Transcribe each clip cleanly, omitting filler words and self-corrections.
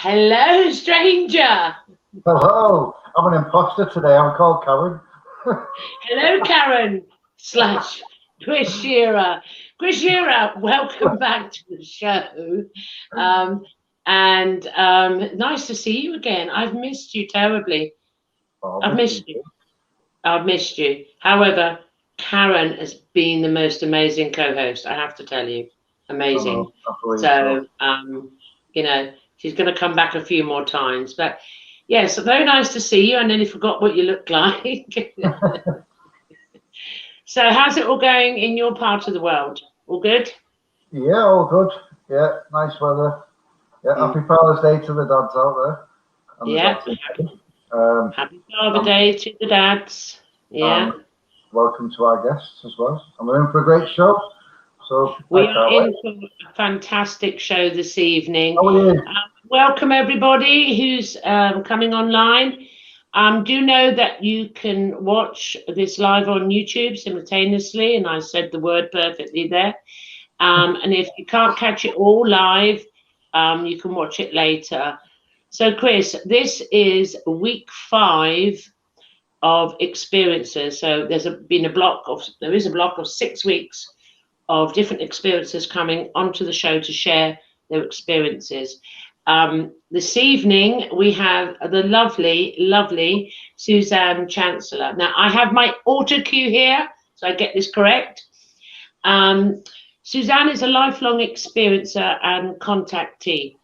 Hello, stranger. Hello, I'm an imposter today. I'm called Karen. Hello, Karen slash Chris Shearer. Chris Shearer, welcome back to the show. Nice to see you again. I've missed you terribly. I've missed you. I've missed you. However, Karen has been the most amazing co-host, I have to tell you. Amazing. So, you know, she's going to come back a few more times. But yes, very nice to see you. I nearly forgot what you look like. So how's it all going in your part of the world? All good? Yeah, all good. Yeah, nice weather. Yeah, happy Father's Day to the dads out there. Yeah. Happy Father's Day to the dads. Yeah. Welcome to our guests as well. And we're in for a great show. So we are in for a fantastic show this evening. Oh, yeah. Welcome everybody who's coming online. Do know that you can watch this live on YouTube simultaneously, and I said the word perfectly there. And if you can't catch it all live, you can watch it later. So Chris, this is week 5 of experiences. So there is a block of 6 weeks of different experiences coming onto the show to share their experiences. This evening we have the lovely, lovely Suzanne Chancellor. Now I have my auto cue here, so I get this correct. Suzanne is a lifelong experiencer and contactee.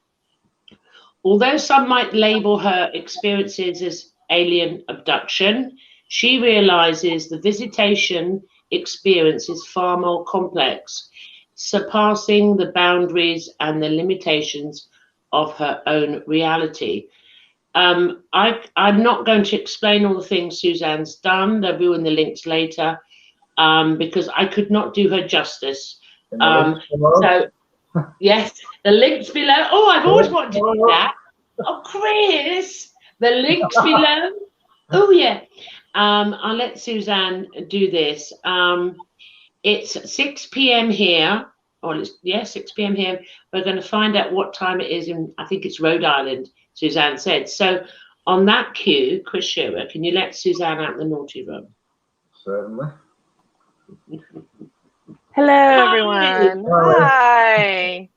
Although some might label her experiences as alien abduction, she realizes the visitation experience is far more complex, surpassing the boundaries and the limitations of her own reality. I'm not going to explain all the things Suzanne's done. They'll be in the links later, because I could not do her justice. So, yes, the links below. Oh, I've always wanted to do that. Oh, Chris, the links below. Oh, yeah. I'll let Suzanne do this. It's 6 p.m. here. Or 6 p.m. here. We're going to find out what time it is in, I think it's Rhode Island, Suzanne said. So on that cue, Chris Shearer, can you let Suzanne out the naughty room? Certainly. Hello, everyone. Hi.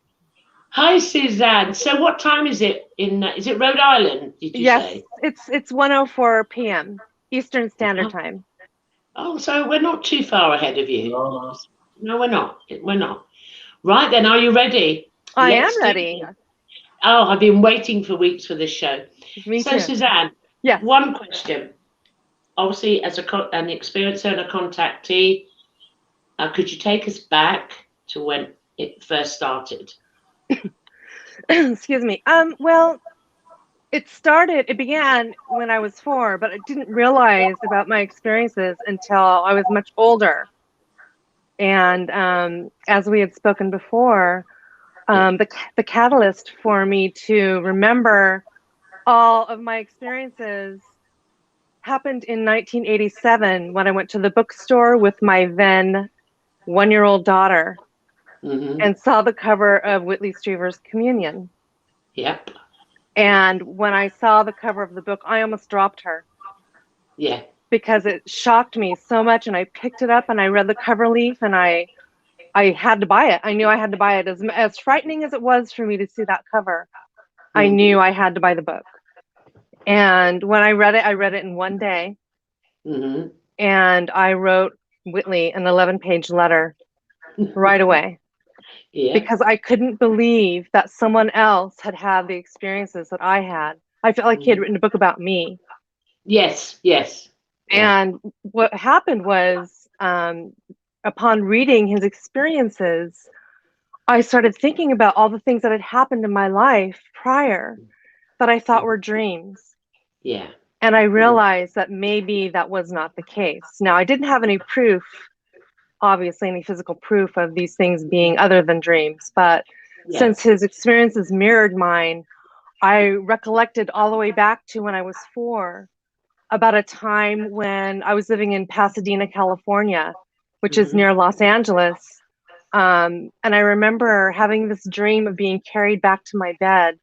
Hi, Suzanne. So what time is it in, is it Rhode Island, did you say? It's 1:04 p.m. Eastern Standard Time. Oh, so we're not too far ahead of you. No, we're not. We're not. Right then, are you ready? I am ready. Oh, I've been waiting for weeks for this show. Me so, too. Suzanne, yes. One question. Obviously, as an experiencer and a contactee, could you take us back to when it first started? Excuse me. Well, it began when I was 4, but I didn't realize about my experiences until I was much older. And as we had spoken before, the catalyst for me to remember all of my experiences happened in 1987 when I went to the bookstore with my then 1-year-old daughter and saw the cover of Whitley Strieber's Communion. Yep. And when I saw the cover of the book, I almost dropped her. Yeah. Because it shocked me so much, and I picked it up and I read the cover leaf, and I had to buy it. I knew I had to buy it. As frightening as it was for me to see that cover, I knew I had to buy the book. And when I read it in one day. And I wrote Whitley an 11-page letter right away. Yeah. Because I couldn't believe that someone else had had the experiences that I had. I felt like he had written a book about me. Yes, yes. And what happened was, upon reading his experiences, I started thinking about all the things that had happened in my life prior that I thought were dreams. Yeah. And I realized that maybe that was not the case. Now, I didn't have any proof, obviously, any physical proof of these things being other than dreams. But since his experiences mirrored mine, I recollected all the way back to when I was 4, about a time when I was living in Pasadena, California, which is near Los Angeles. And I remember having this dream of being carried back to my bed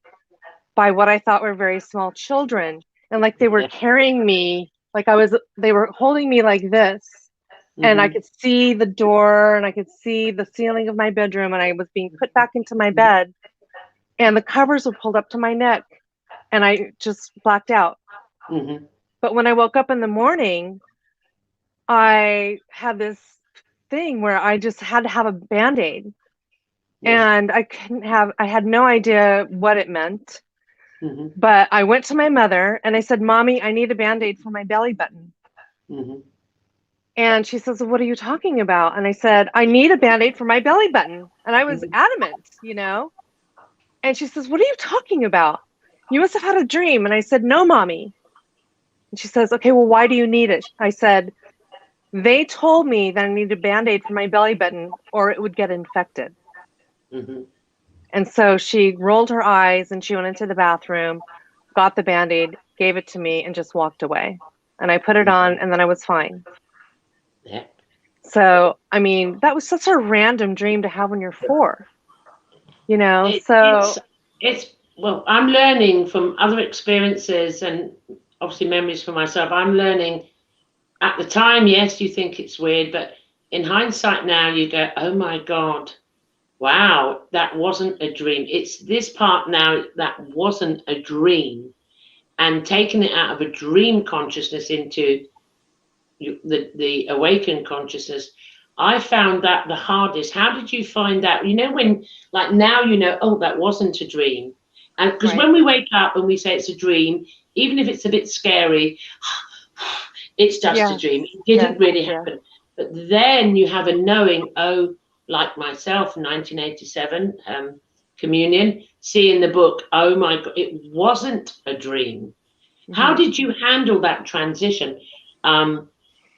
by what I thought were very small children. And like they were carrying me, like they were holding me like this. And I could see the door and I could see the ceiling of my bedroom, and I was being put back into my bed and the covers were pulled up to my neck and I just blacked out. But when I woke up in the morning, I had this thing where I just had to have a Band-Aid. And I had no idea what it meant. But I went to my mother and I said, "Mommy, I need a Band-Aid for my belly button." And she says, "Well, what are you talking about?" And I said, "I need a Band-Aid for my belly button." And I was adamant, And she says, "What are you talking about? You must have had a dream." And I said, "No, Mommy." And she says, "Okay, well, why do you need it?" I said, "They told me that I need a Band-Aid for my belly button or it would get infected." And so she rolled her eyes and she went into the bathroom, got the Band-Aid, gave it to me, and just walked away. And I put it on, and then I was fine. Yeah. So, I mean, that was such a random dream to have when you're 4, Well, I'm learning from other experiences and obviously memories for myself. I'm learning at the time, yes, you think it's weird, but in hindsight now you go, oh my God, wow, that wasn't a dream. It's this part now that wasn't a dream, and taking it out of a dream consciousness into the awakened consciousness. I found that the hardest. How did you find out? When, like now, oh, that wasn't a dream. And because when we wake up and we say it's a dream, even if it's a bit scary, it's just a dream. It didn't really happen. But then you have a knowing, oh, like myself, 1987, Communion, seeing the book, oh my God, it wasn't a dream. How did you handle that transition?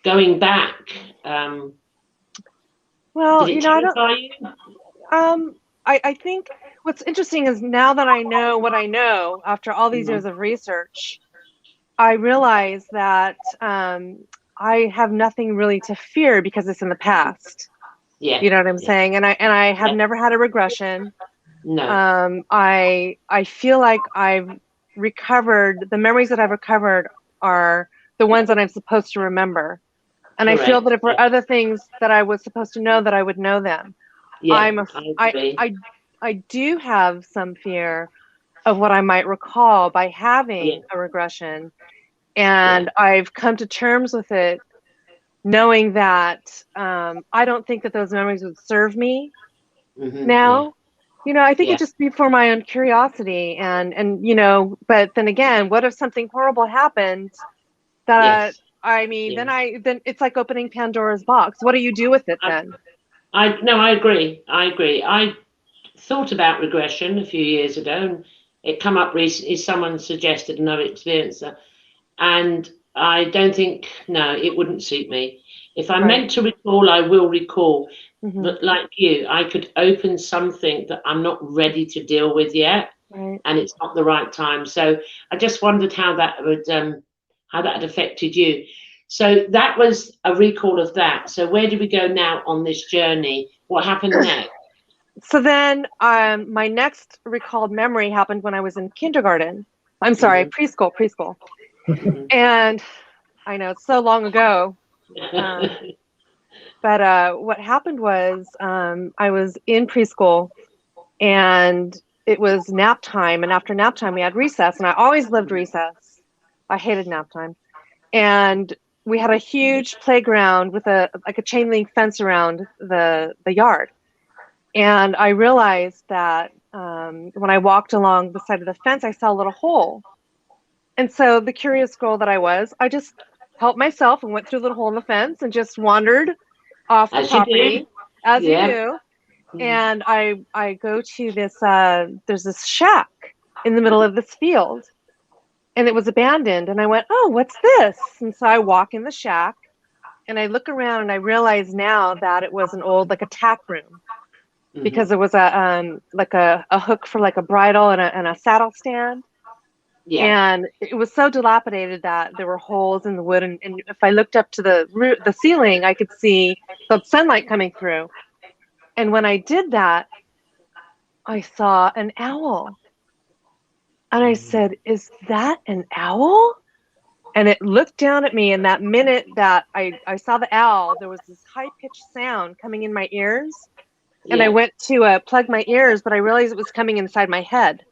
Going back, well, did it terrify you? I think what's interesting is now that I know what I know after all these years of research, I realize that I have nothing really to fear because it's in the past. Yeah. You know what I'm saying? And I have never had a regression. No. I feel like I've recovered. The memories that I've recovered are the ones that I'm supposed to remember. And Correct. I feel that if there were other things that I was supposed to know, that I would know them. Yeah, I do have some fear of what I might recall by having a regression. And I've come to terms with it, knowing that I don't think that those memories would serve me now. I think it'd just be for my own curiosity. And but then again, what if something horrible happened that, then it's like opening Pandora's box. What do you do with it then? I agree. I thought about regression a few years ago, and it come up recently. Someone suggested another experiencer, and I don't think, no, it wouldn't suit me. If I'm meant to recall, I will recall. But like you, I could open something that I'm not ready to deal with yet, and it's not the right time. So I just wondered how that would how that had affected you. So that was a recall of that. So where do we go now on this journey? What happened next? So then my next recalled memory happened when I was in kindergarten. I'm sorry, preschool. And I know it's so long ago. But what happened was I was in preschool and it was nap time. And after nap time, we had recess. And I always loved recess. I hated nap time. And we had a huge playground with a chain link fence around the yard. And I realized that when I walked along the side of the fence, I saw a little hole. And so the curious girl that I was, I just helped myself and went through the little hole in the fence and just wandered off the property, as you do. And I go to this, there's this shack in the middle of this field. And it was abandoned. And I went, oh, what's this? And so I walk in the shack and I look around and I realize now that it was an old, like a tack room. Because there was a hook for like a bridle and a saddle stand. And it was so dilapidated that there were holes in the wood. And if I looked up to the ceiling, I could see the sunlight coming through. And when I did that, I saw an owl. And I said, is that an owl? And it looked down at me. And that minute that I saw the owl, there was this high-pitched sound coming in my ears. And I went to plug my ears, but I realized it was coming inside my head.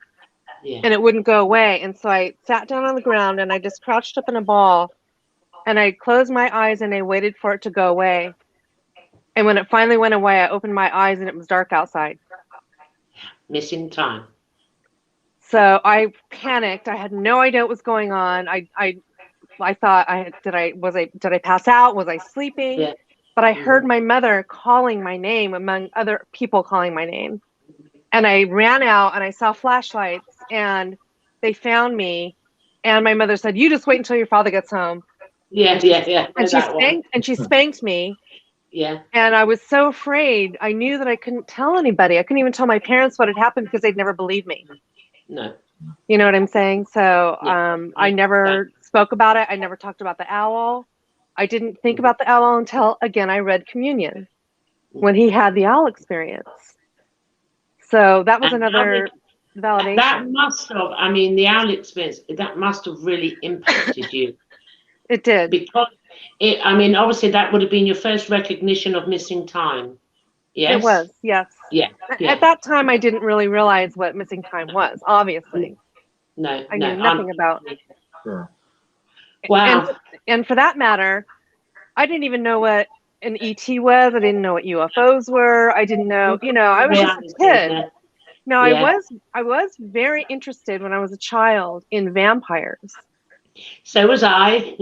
And it wouldn't go away. And so I sat down on the ground and I just crouched up in a ball. And I closed my eyes and I waited for it to go away. And when it finally went away, I opened my eyes and it was dark outside. Missing time. So I panicked. I had no idea what was going on. I thought, did I pass out? Was I sleeping? But I heard my mother calling my name among other people calling my name. And I ran out and I saw flashlights and they found me. And my mother said, you just wait until your father gets home. And she spanked me. Yeah. And I was so afraid. I knew that I couldn't tell anybody. I couldn't even tell my parents what had happened because they'd never believe me. No. You know what I'm saying? So I never spoke about it. I never talked about the owl. I didn't think about the owl until, again, I read Communion when he had the owl experience. So that was another validation. That must have, I mean, the owl experience, that must have really impacted you. It did. Because, I mean, obviously that would have been your first recognition of missing time. Yes? It was, yes. Yeah. At that time, I didn't really realize what missing time was, obviously. No. I knew nothing about it. Yeah. Wow. And for that matter, I didn't even know what an ET was. I didn't know what UFOs were. I didn't know, I was just a kid. No, I was very interested when I was a child in vampires. So was I.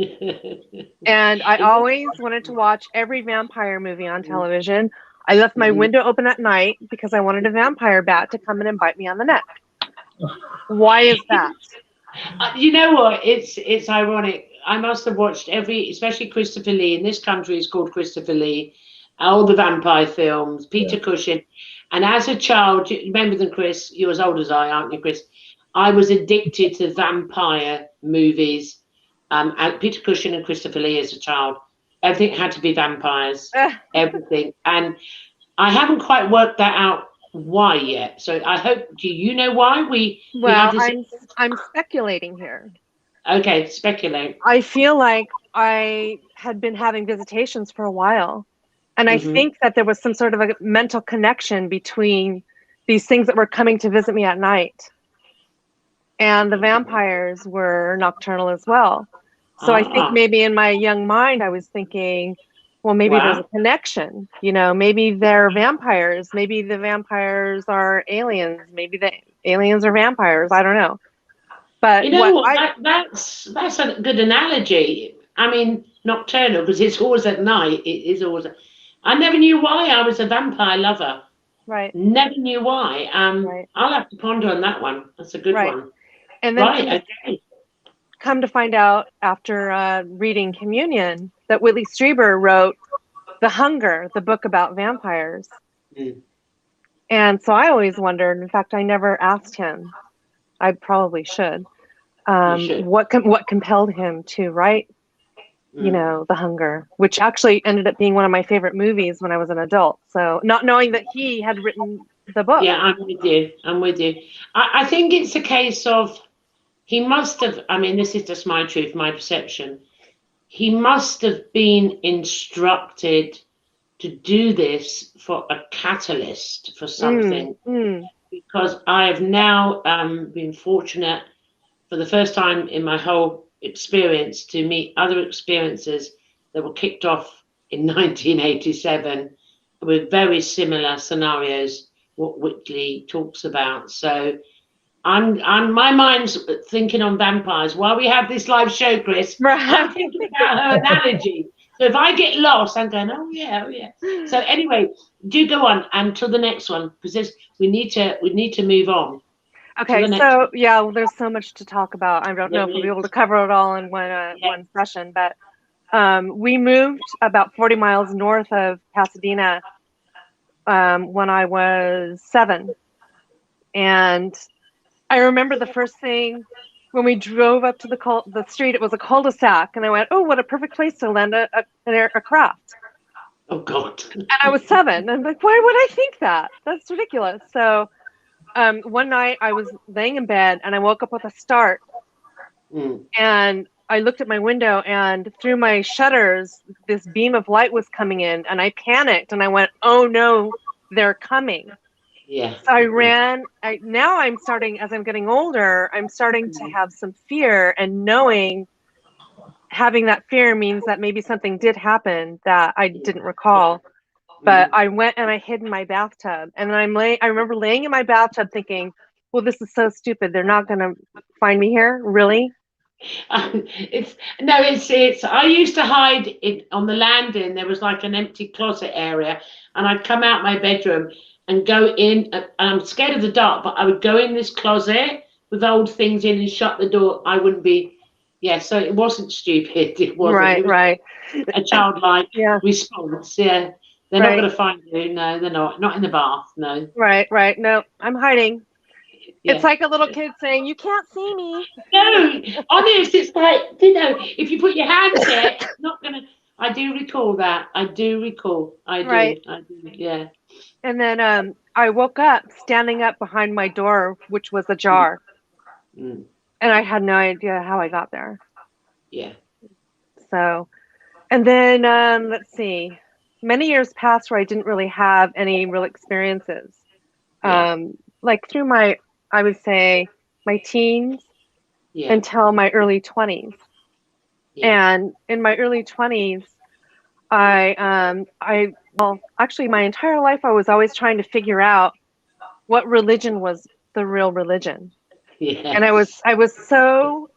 And I always wanted to watch every vampire movie on television. I left my window open at night because I wanted a vampire bat to come in and bite me on the neck. Why is that? You know what? It's ironic. I must have watched especially Christopher Lee. In this country, it's called Christopher Lee. All the vampire films, Peter Cushing. And as a child, you remember them, Chris? You're as old as I, aren't you, Chris? I was addicted to vampire movies. And Peter Cushing and Christopher Lee as a child. Everything had to be vampires. Everything. And I haven't quite worked that out why yet. So I hope, do you know why I'm speculating here. Okay, speculate. I feel like I had been having visitations for a while. And I think that there was some sort of a mental connection between these things that were coming to visit me at night. And the vampires were nocturnal as well. So I think maybe in my young mind, I was thinking, well, maybe there's a connection. Maybe they're vampires. Maybe the vampires are aliens. Maybe the aliens are vampires. I don't know. But that's a good analogy. I mean, nocturnal, because it's always at night. It is always. I never knew why I was a vampire lover. Right. Never knew why. I'll have to ponder on that one. That's a good one. And then come to find out after reading Communion that Whitley Strieber wrote The Hunger, the book about vampires. And so I always wondered. In fact, I never asked him. I probably should. You should. what compelled him to write, you know, The Hunger, which actually ended up being one of my favorite movies when I was an adult. So not knowing that he had written the book. Yeah, I'm with you. I'm with you. I think it's a case of he must have, I mean, this is just my truth, my perception. He must have been instructed to do this for a catalyst for something, because I have now been fortunate for the first time in my whole experience to meet other experiences that were kicked off in 1987 with very similar scenarios, what Whitley talks about. So my mind's thinking on vampires. While we have this live show, Chris, I'm thinking about her analogy. So if I get lost, I'm going, oh yeah, oh yeah. So anyway, do go on and to the next one, because we need to move on. Okay, so yeah, well, there's so much to talk about. I don't know if we'll be able to cover it all in one session, but we moved about 40 miles north of Pasadena when I was 7, and I remember the first thing when we drove up to the street. It was a cul-de-sac, and I went, "Oh, what a perfect place to land a craft." Oh God! And I was 7, and I'm like, "Why would I think that? That's ridiculous." So one night I was laying in bed, and I woke up with a start, and I looked at my window, and through my shutters, this beam of light was coming in, and I panicked, and I went, "Oh no, they're coming." Yeah. So I ran. Now I'm starting, as I'm getting older, I'm starting to have some fear, and having that fear means that maybe something did happen that I didn't recall. But I went and I hid in my bathtub, and then I remember laying in my bathtub thinking, well, this is so stupid. They're not going to find me here. Really? It's I used to hide it on the landing. There was like an empty closet area, and I'd come out my bedroom and go in, and I'm scared of the dark, but I would go in this closet with old things in and shut the door. I wouldn't be, so it wasn't stupid. It wasn't. It was Right. a childlike Yeah. response. Yeah. They're not going to find you. No, they're not. Not in the bath. No. Right. No, I'm hiding. Yeah. It's like a little kid saying, "You can't see me." No, honest, it's like, if you put your hands there, it's not going to. I do recall that. I do. Yeah. And then I woke up standing up behind my door, which was ajar. And I had no idea how I got there. Yeah. So, and then let's see, many years passed where I didn't really have any real experiences. Like through I would say my teens until my early 20s. And in my early 20s, well, actually my entire life I was always trying to figure out what religion was the real religion. And I was so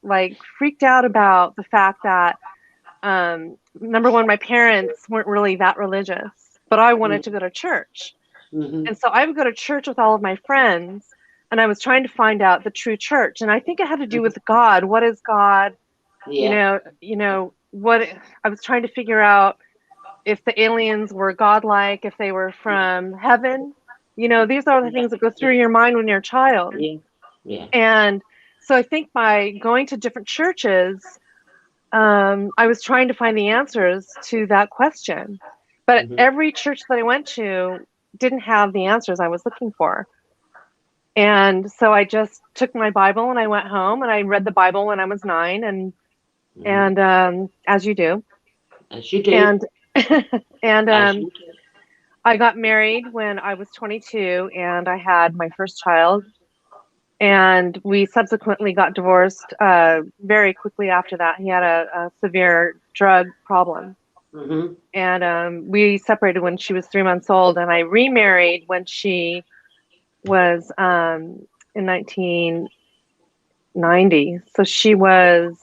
like freaked out about the fact that number one, my parents weren't really that religious, but I wanted to go to church. And so I would go to church with all of my friends, and I was trying to find out the true church. And I think it had to do with God. What is God? You know what I was trying to figure out, if the aliens were godlike, if they were from heaven. These are the things that go through your mind when you're a child. And so I think by going to different churches, I was trying to find the answers to that question. But every church that I went to didn't have the answers I was looking for. And so I just took my Bible and I went home and I read the Bible when I was 9, and as you do. And I got married when I was 22, and I had my first child. And we subsequently got divorced very quickly after that. He had a severe drug problem. And we separated when she was 3 months old, and I remarried when she was in 1990. So she was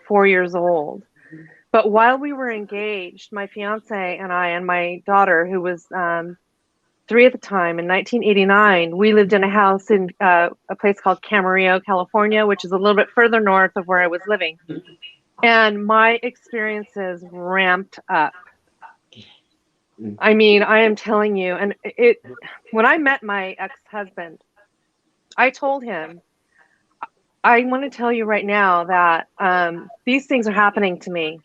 4 years old. But while we were engaged, my fiance and I and my daughter, who was 3 at the time, in 1989, we lived in a house in a place called Camarillo, California, which is a little bit further north of where I was living. And my experiences ramped up. I mean, I am telling you, and when I met my ex-husband, I told him, I want to tell you right now that these things are happening to me.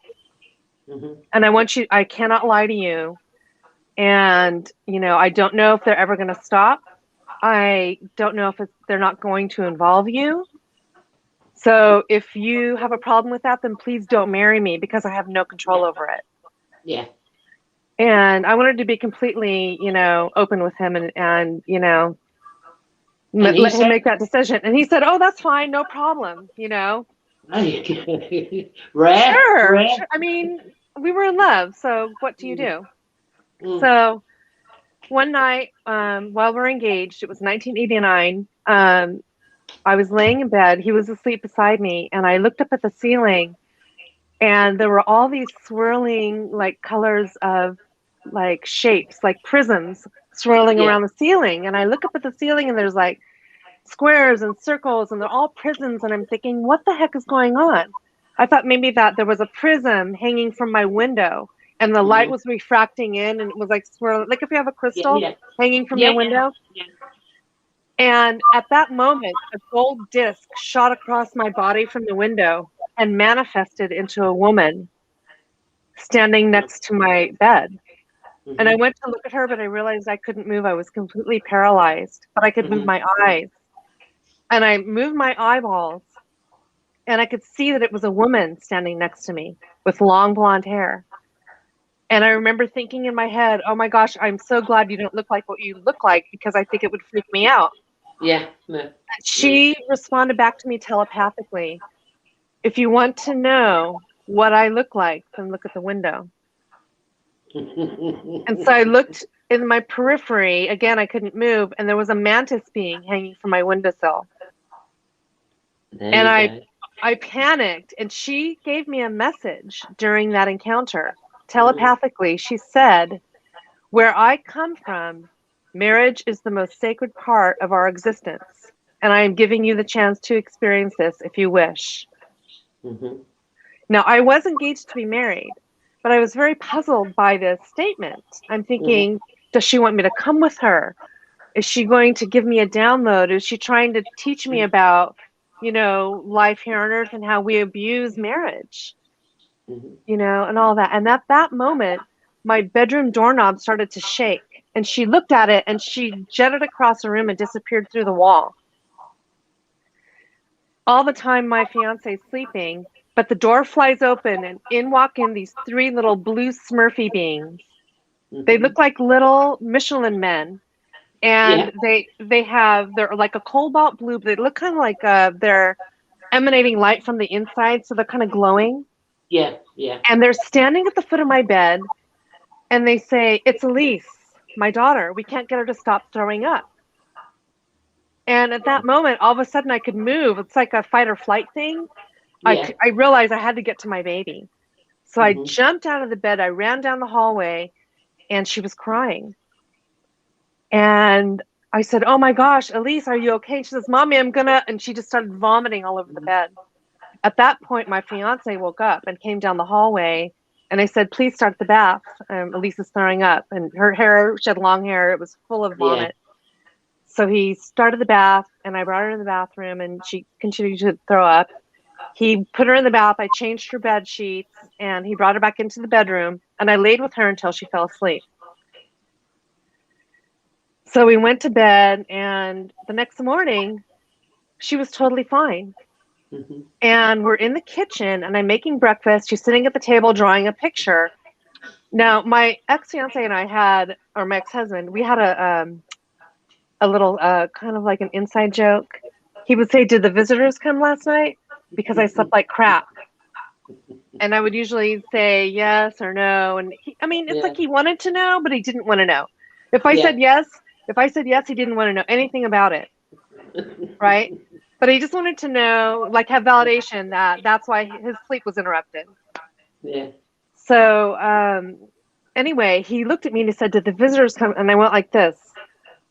Mm-hmm. And I cannot lie to you. And, I don't know if they're ever going to stop. I don't know if they're not going to involve you. So if you have a problem with that, then please don't marry me because I have no control over it. Yeah. And I wanted to be completely, open with him and let him make that decision. And he said, "Oh, that's fine. No problem." Rare. Sure. Rare. I mean, we were in love. So what do you do? Mm. So one night, while we're engaged, it was 1989. I was laying in bed. He was asleep beside me, and I looked up at the ceiling, and there were all these swirling like colors of like shapes, like prisms swirling Yeah. around the ceiling. And I look up at the ceiling, and there's like squares and circles, and they're all prisms. And I'm thinking, what the heck is going on? I thought maybe that there was a prism hanging from my window, and the light was refracting in, and it was like swirling, like if you have a Yeah. crystal Yeah. hanging from Yeah. your window. Yeah. And at that moment, a gold disc shot across my body from the window and manifested into a woman standing next to my bed. And I Mm-hmm. went to look at her, but I realized I couldn't move. I was completely paralyzed, but I could move Mm-hmm. my eyes. And I moved my eyeballs, and I could see that it was a woman standing next to me with long blonde hair. And I remember thinking in my head, oh my gosh, I'm so glad you don't look like what you look like, because I think it would freak me out. Yeah. No. She responded back to me telepathically. If you want to know what I look like, then look at the window. And so I looked in my periphery. Again, I couldn't move, and there was a mantis being hanging from my windowsill. And I panicked, and she gave me a message during that encounter. Telepathically, she said, "Where I come from, marriage is the most sacred part of our existence. And I am giving you the chance to experience this if you wish." Mm-hmm. Now, I was engaged to be married, but I was very puzzled by this statement. I'm thinking, does she want me to come with her? Is she going to give me a download? Is she trying to teach me about, life here on earth and how we abuse marriage, and all that? And at that moment, my bedroom doorknob started to shake, and she looked at it, and she jetted across the room and disappeared through the wall. All the time my fiance is sleeping, but the door flies open, and in walk in these three little blue Smurfy beings. They look like little Michelin men, and they're like a cobalt blue, but they look kind of like they're emanating light from the inside, so they're kind of glowing. Yeah. Yeah. And they're standing at the foot of my bed, and they say, "It's Elise, my daughter. We can't get her to stop throwing up." And at that moment, all of a sudden I could move. It's like a fight or flight thing. Yeah. I realized I had to get to my baby. So I Mm-hmm. jumped out of the bed. I ran down the hallway, and she was crying. And I said, "Oh my gosh, Elise, are you okay?" She says, "Mommy, and she just started vomiting all over the bed. At that point, my fiance woke up and came down the hallway, and I said, "Please start the bath. Elise is throwing up." And her hair, she had long hair. It was full of vomit. So he started the bath, and I brought her in the bathroom, and she continued to throw up. He put her in the bath. I changed her bed sheets, and he brought her back into the bedroom, and I laid with her until she fell asleep. So we went to bed, and the next morning, she was totally fine. Mm-hmm. And we're in the kitchen, and I'm making breakfast. She's sitting at the table drawing a picture. Now, my ex-fiance and I or my ex-husband, we had a little kind of like an inside joke. He would say, "Did the visitors come last night?" Because I slept like crap. And I would usually say yes or no. And it's like he wanted to know, but he didn't want to know. If I said yes, he didn't want to know anything about it. Right? But he just wanted to know, like, have validation that's why his sleep was interrupted. Yeah. So anyway, he looked at me and he said, "Did the visitors come?" And I went like this,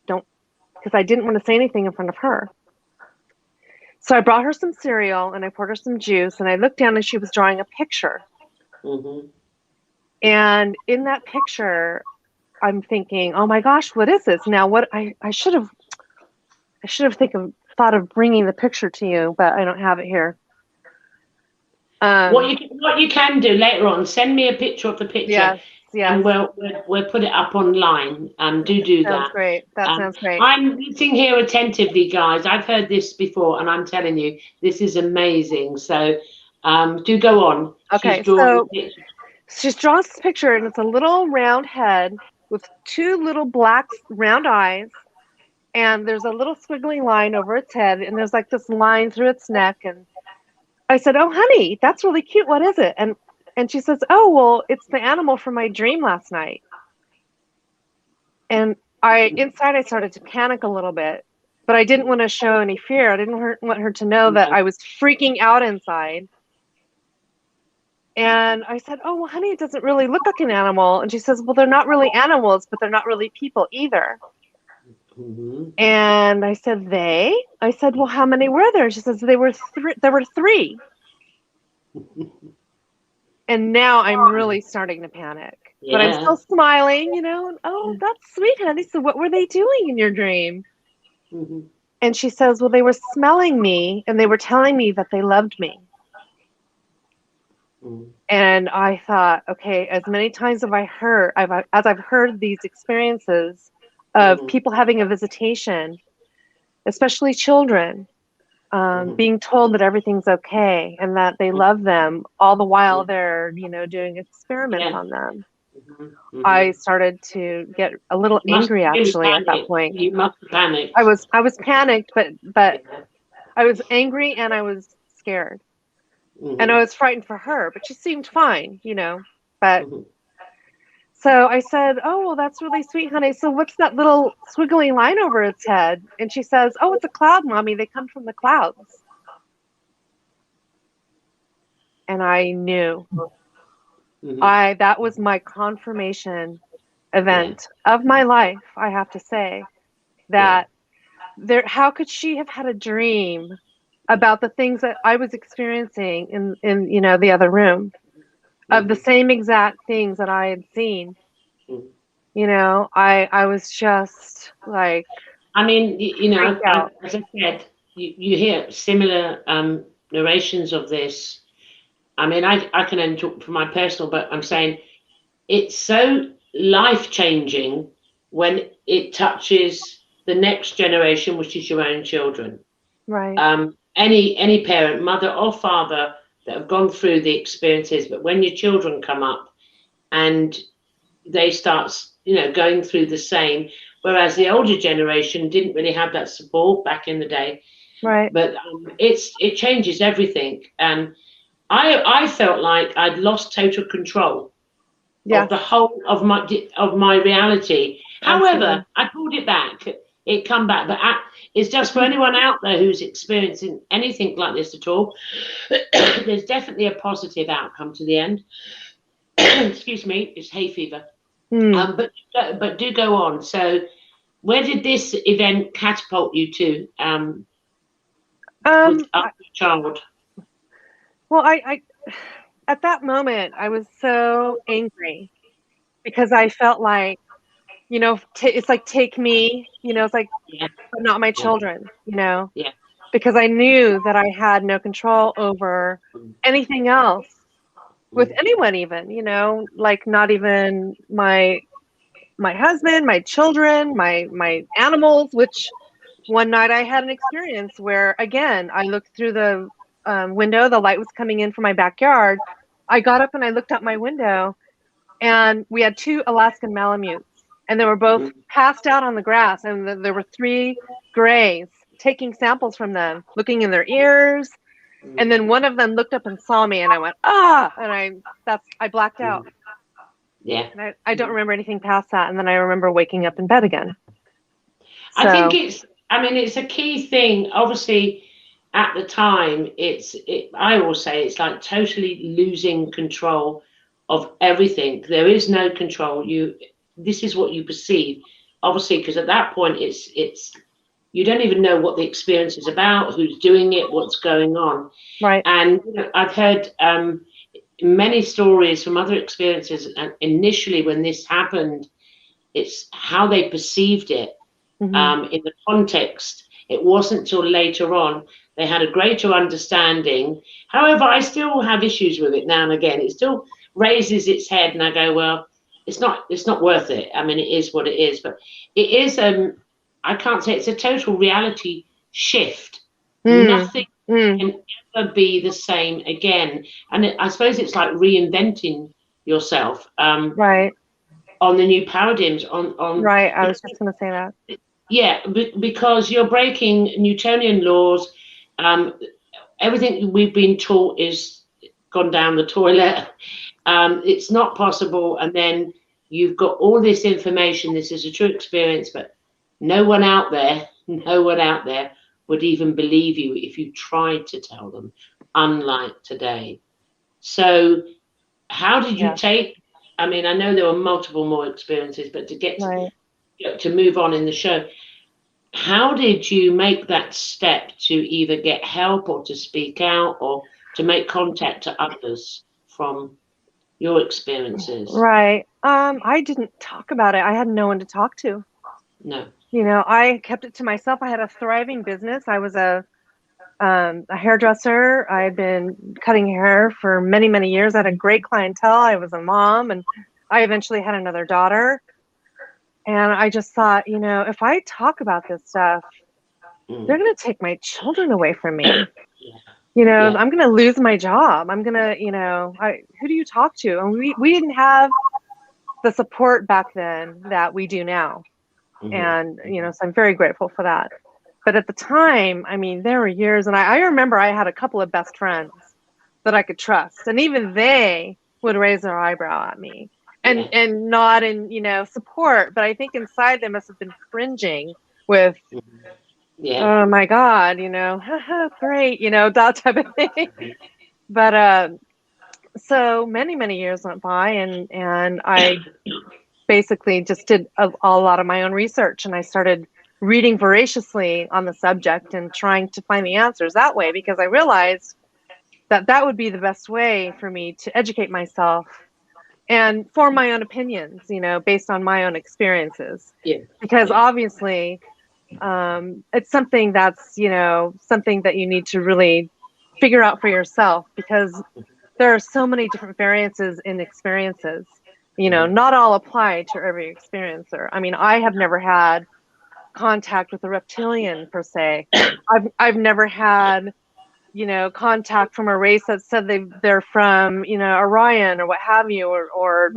because I didn't want to say anything in front of her. So I brought her some cereal, and I poured her some juice, and I looked down, and she was drawing a picture. Mm-hmm. And in that picture, I'm thinking, oh my gosh, what is this? Now, what I should have thought of bringing the picture to you, but I don't have it here. What you can do later on, send me a picture of the picture, and we'll put it up online. Do Sounds that. great. That sounds great. I'm listening here attentively, guys. I've heard this before, and I'm telling you, this is amazing. So, do go on. Okay, so she draws this picture, and it's a little round head with two little black round eyes, and there's a little squiggly line over its head, and there's like this line through its neck. And I said, "Oh, honey, that's really cute. What is it?" And she says, "Oh, well, it's the animal from my dream last night." And inside I started to panic a little bit, but I didn't want to show any fear. I didn't want her to know that I was freaking out inside. And I said, "Oh, well, honey, it doesn't really look like an animal." And she says, "Well, they're not really animals, but they're not really people either." Mm-hmm. And I said, I said, "Well, how many were there?" She says, there were three. And now I'm really starting to panic. Yeah. But I'm still smiling, you know. And, "Oh, that's sweet, honey. So what were they doing in your dream?" Mm-hmm. And she says, "Well, they were smelling me, and they were telling me that they loved me." Mm-hmm. And I thought, okay, as many times as I've heard these experiences of people having a visitation, especially children, being told that everything's okay and that they love them, all the while they're, doing experiments on them. Mm-hmm. I started to get a little angry, actually, at that point. You must have panicked. I was panicked, but I was angry and I was scared. Mm-hmm. And I was frightened for her, but she seemed fine, but so I said, "Oh, well, that's really sweet, honey. So what's that little squiggly line over its head?" And she says, "Oh, it's a cloud, Mommy. They come from the clouds." And I knew. Mm-hmm. That was my confirmation event of my life, I have to say, that how could she have had a dream about the things that I was experiencing in the other room, of the same exact things that I had seen. I was just like, I mean, as I said, you hear similar narrations of this. I mean, I can only talk from my personal, but I'm saying it's so life-changing when it touches the next generation, which is your own children. Right. Any parent, mother or father, that have gone through the experiences, but when your children come up and they start, going through the same, whereas the older generation didn't really have that support back in the day. Right. But it changes everything. And I felt like I'd lost total control of the whole of my reality. Absolutely. However, I pulled it back. It come back, but it's just for anyone out there who's experiencing anything like this at all. There's definitely a positive outcome to the end. Excuse me, it's hay fever. But do go on. So, where did this event catapult you to? With your child. Well, I at that moment I was so angry because I felt like, it's like, take me, it's like, but not my children, because I knew that I had no control over anything else with anyone, even, like not even my husband, my children, my animals, which one night I had an experience where, again, I looked through the window, the light was coming in from my backyard. I got up and I looked out my window, and we had 2 Alaskan Malamutes, and they were both passed out on the grass, and there were 3 grays taking samples from them, looking in their ears, and then one of them looked up and saw me, and I went, "Ah!" And I blacked out. Yeah. And I don't remember anything past that, and then I remember waking up in bed again. So, I think it's a key thing. Obviously, at the time, I always say it's like totally losing control of everything. There is no control. This is what you perceive, obviously, because at that point, it's you don't even know what the experience is about, who's doing it, what's going on. Right. And I've heard many stories from other experiences, and initially when this happened, it's how they perceived it. In the context, It wasn't till later on they had a greater understanding. However, I still have issues with it now and again. It still raises its head, and I go, well, it's not worth it. I mean, it is what it is, but it is I can't say it's a total reality shift. Nothing can ever be the same again. And I suppose it's like reinventing yourself. Right. On the new paradigms. On right. I was just going to say that. Yeah, because you're breaking Newtonian laws. Everything we've been taught is gone down the toilet. It's not possible. And then you've got all this information. This is a true experience, but no one out there would even believe you if you tried to tell them, unlike today. So how did you take, I mean, I know there were multiple more experiences, but to get to move on in the show, how did you make that step to either get help or to speak out or to make contact to others from your experiences? Right. I didn't talk about it. I had no one to talk to. No. You know, I kept it to myself. I had a thriving business. I was a hairdresser. I had been cutting hair for many, many years. I had a great clientele. I was a mom, and I eventually had another daughter. And I just thought, you know, if I talk about this stuff, they're going to take my children away from me. You know, I'm going to lose my job. I'm going to, you know, who do you talk to? And we didn't have the support back then that we do now. And, you know, so I'm very grateful for that. But at the time, I mean, there were years, and I remember I had a couple of best friends that I could trust. And even they would raise their eyebrow at me and nod in, you know, support. But I think inside they must have been cringing with, oh my God, you know, great, you know, that type of thing. But so many, many years went by, and I basically just did a lot of my own research, and I started reading voraciously on the subject and trying to find the answers that way, because I realized that that would be the best way for me to educate myself and form my own opinions, you know, based on my own experiences. Because obviously, it's something that's, you know, something that you need to really figure out for yourself, because there are so many different variances in experiences. You know, not all apply to every experiencer. I mean, I have never had contact with a reptilian per se. I've never had, you know, contact from a race that said they're from, you know, Orion or what have you, or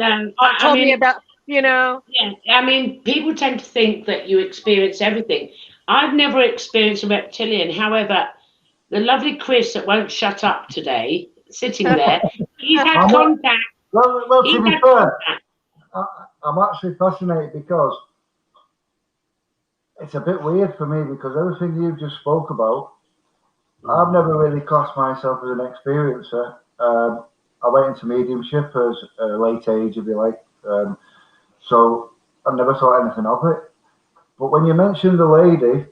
told me about, you know. Yeah, I mean, people tend to think that you experience everything. I've never experienced a reptilian. However, the lovely Chris that won't shut up today, sitting there, he's had contact. Well, to be fair, I'm actually fascinated because it's a bit weird for me, because everything you've just spoke about, I've never really classed myself as an experiencer. I went into mediumship as a late age, if you like. So I never thought anything of it. But when you mentioned the lady,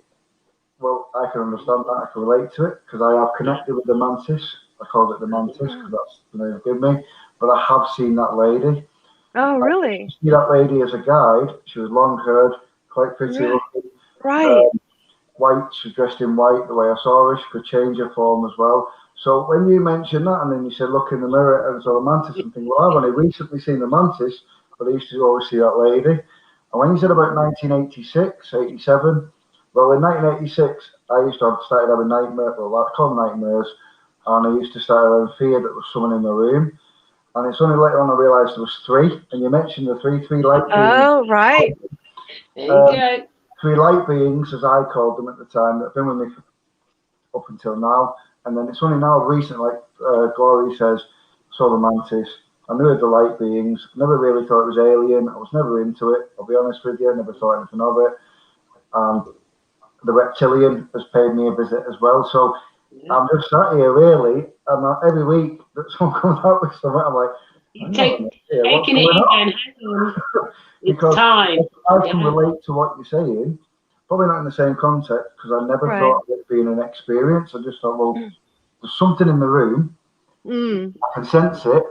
well, I can understand that. I can relate to it, because I have connected with the mantis. I called it the mantis because that's the name they give me. But I have seen that lady. Oh, really? I see that lady as a guide. She was long-haired, quite pretty looking. Right. White, she was dressed in white the way I saw her. She could change her form as well. So when you mentioned that, and then you said, look in the mirror and saw the mantis, and think, well, I've only recently seen the mantis, but I used to always see that lady. And when you said about 1986, 87, well, in 1986, I used to have started having nightmares, well, I call them nightmares, and I used to start having fear that there was someone in the room. And it's only later on I realised there was three, and you mentioned the three light beings. Oh, right. There you go. Three light beings, as I called them at the time, that have been with me up until now. And then it's only now recently, like Gloria says, saw the mantis. I knew of the light beings. Never really thought it was alien. I was never into it. I'll be honest with you. Never thought anything of it. The reptilian has paid me a visit as well. So I'm just sat here really, and every week that someone comes out with something, I'm like, taking it in and hang on. Because time. I can relate to what you're saying, probably not in the same context, because I never thought of it being an experience. I just thought, well, there's something in the room. I can sense it.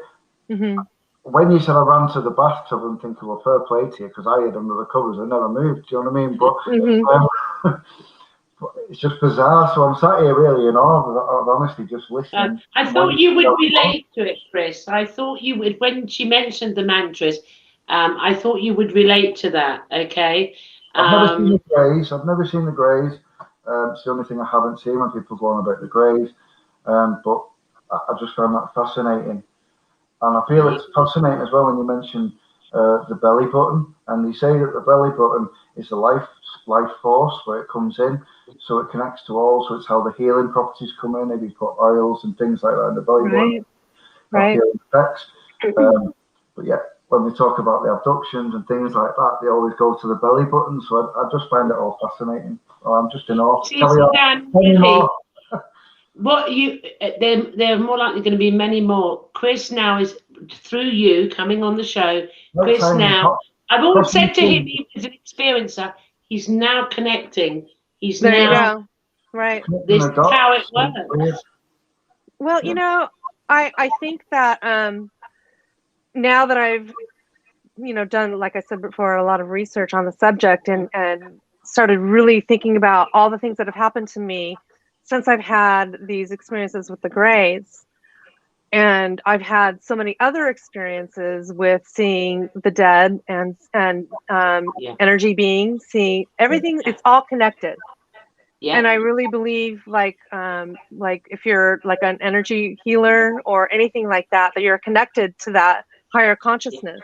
When you said I ran to the bathtub and thinking, well, fair play to you, because I hid under the covers, I never moved. Do you know what I mean? But it's just bizarre. So I'm sat here really in awe of honestly just listening. I thought you would relate to it, Chris. I thought you would, when she mentioned the mantras, I thought you would relate to that, okay? I've never seen the Greys. I've never seen the Greys. It's the only thing I haven't seen when people go on about the Greys. But I just found that fascinating. And I feel it's fascinating as well when you mention the belly button. And they say that the belly button is the life force where it comes in. So it connects to all. So it's how the healing properties come in. If you put oils and things like that in the belly button, healing effects. But yeah, when we talk about the abductions and things like that, they always go to the belly button. So I just find it all fascinating. Oh, I'm just in awe. What you there are more likely going to be many more. Chris now is through you coming on the show. Chris now, I've always said to him he was an experiencer. He's now connecting. He's there now. You go. Right. This is how it works. Well, you know, I think that now that I've done, like I said before, a lot of research on the subject and started really thinking about all the things that have happened to me since I've had these experiences with the Greys. And I've had so many other experiences with seeing the dead and energy beings, seeing everything. It's all connected. Yeah. And I really believe, like if you're like an energy healer or anything like that, that you're connected to that higher consciousness.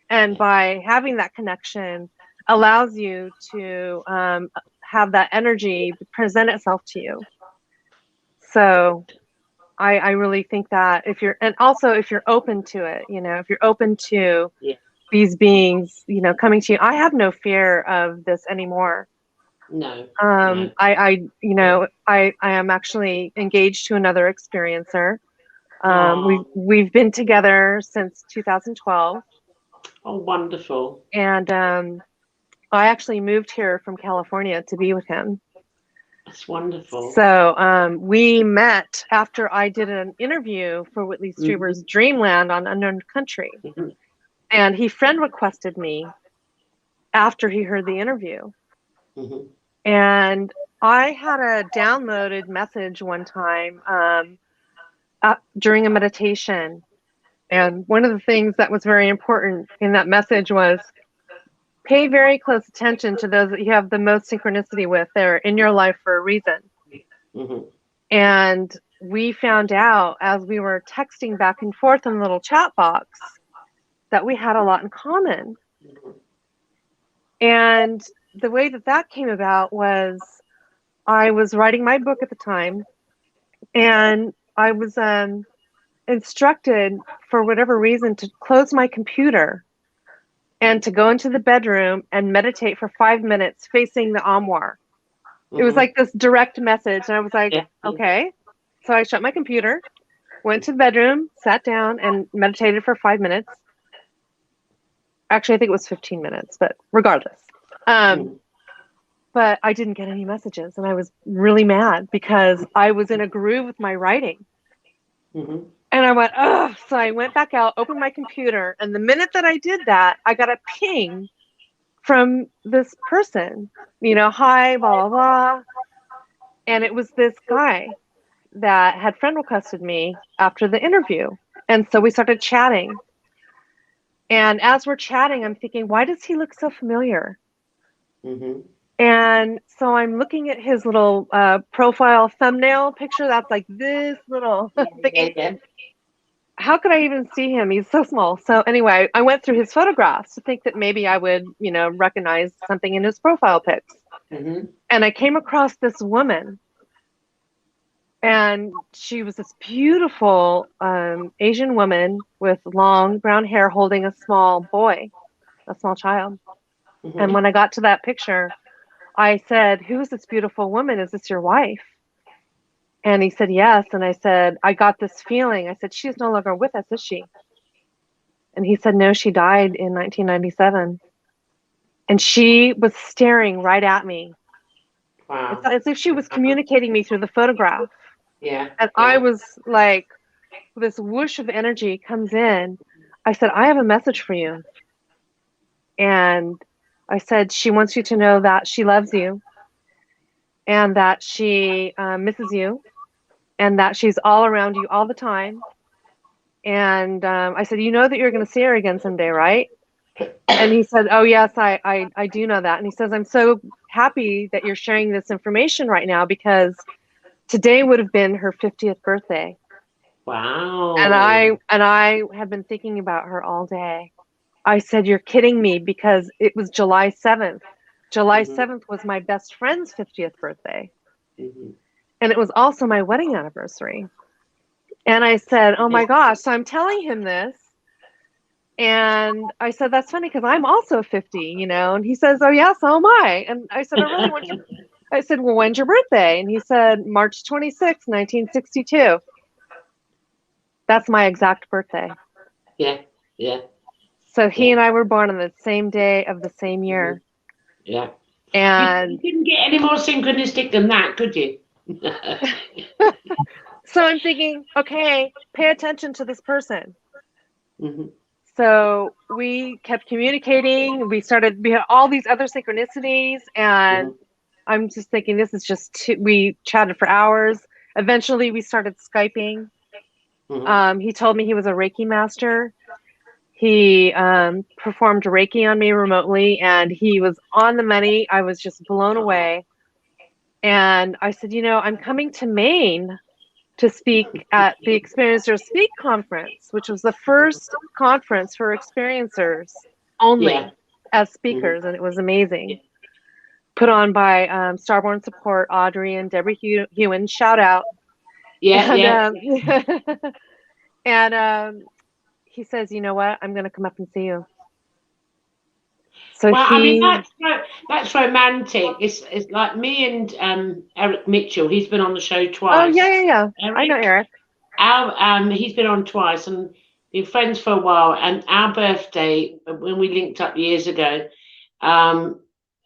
And by having that connection allows you to have that energy present itself to you. So I really think that if you're open to it, if you're open to these beings, coming to you, I have no fear of this anymore. No. I am actually engaged to another experiencer. We've been together since 2012. Oh, wonderful. And I actually moved here from California to be with him. That's wonderful. So we met after I did an interview for Whitley Strieber's Dreamland on Unknown Country. And he friend requested me after he heard the interview. And I had a downloaded message one time during a meditation. And one of the things that was very important in that message was pay very close attention to those that you have the most synchronicity with. They're in your life for a reason. And we found out as we were texting back and forth in the little chat box that we had a lot in common. And the way that came about was I was writing my book at the time, and I was instructed for whatever reason to close my computer and to go into the bedroom and meditate for 5 minutes facing the armoire. It was like this direct message. And I was like, okay. So I shut my computer, went to the bedroom, sat down and meditated for 5 minutes. Actually, I think it was 15 minutes, but regardless. But I didn't get any messages. And I was really mad because I was in a groove with my writing. And I went, ugh. So I went back out, opened my computer. And the minute that I did that, I got a ping from this person, hi, blah, blah, blah. And it was this guy that had friend requested me after the interview. And so we started chatting. And as we're chatting, I'm thinking, why does he look so familiar? And so I'm looking at his little profile thumbnail picture. That's like this little thing. How could I even see him? He's so small. So anyway, I went through his photographs to think that maybe I would, recognize something in his profile pics. And I came across this woman. And she was this beautiful Asian woman with long brown hair holding a small boy, a small child. And when I got to that picture, I said, who is this beautiful woman? Is this your wife? And he said, yes. And I said, I got this feeling. I said, she's no longer with us, is she? And he said, no, she died in 1997. And she was staring right at me. Wow. It's as if she was communicating me through the photograph. And I was like, this whoosh of energy comes in. I said, I have a message for you. And I said, she wants you to know that she loves you. and that she misses you, and that she's all around you all the time. And I said, you know that you're going to see her again someday, right? And he said, oh, yes, I do know that. And he says, I'm so happy that you're sharing this information right now, because today would have been her 50th birthday. Wow. And I have been thinking about her all day. I said, you're kidding me, because it was July 7th. July 7th was my best friend's 50th birthday. And it was also my wedding anniversary. And I said, oh my gosh. So I'm telling him this. And I said, that's funny, because I'm also 50, you know? And he says, oh, yeah, so am I. And I said, oh, really? I said, well, when's your birthday? And he said, March 26, 1962. That's my exact birthday. Yeah, yeah. So he and I were born on the same day of the same year. Yeah. And you couldn't get any more synchronistic than that, could you? So I'm thinking, okay, pay attention to this person. Mm-hmm. So we kept communicating. We had all these other synchronicities, and I'm just thinking, this is just we chatted for hours. Eventually we started Skyping. He told me he was a Reiki master. He performed Reiki on me remotely, and he was on the money. I was just blown away. And I said, you know, I'm coming to Maine to speak at the Experiencers Speak conference, which was the first conference for experiencers only as speakers, and it was amazing. Put on by Starborn Support, Audrey and Deborah Hewen. Shout out. And he says, you know what? I'm going to come up and see you. So well, I mean, that's romantic. It's like me and Eric Mitchell. He's been on the show twice. Oh yeah. Eric, I know Eric. He's been on twice and been friends for a while. And our birthday, when we linked up years ago, our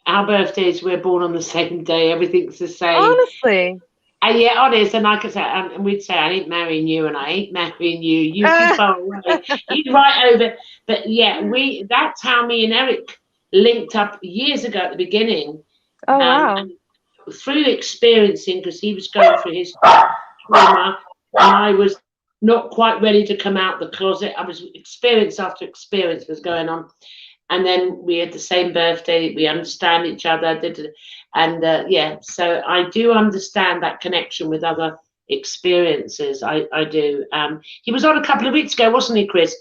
birthdays, we're born on the same day. Everything's the same. Honestly. And yeah, honest. And like I said, and we'd say, I ain't marrying you, and I ain't marrying you. You too far away. He's right over. But yeah, that's how me and Eric linked up years ago at the beginning. Oh, wow. And through experiencing, because he was going through his trauma, and I was not quite ready to come out the closet. I was experience after experience was going on. And then we had the same birthday. We understand each other. And so I do understand that connection with other experiences. I do. He was on a couple of weeks ago, wasn't he, Chris?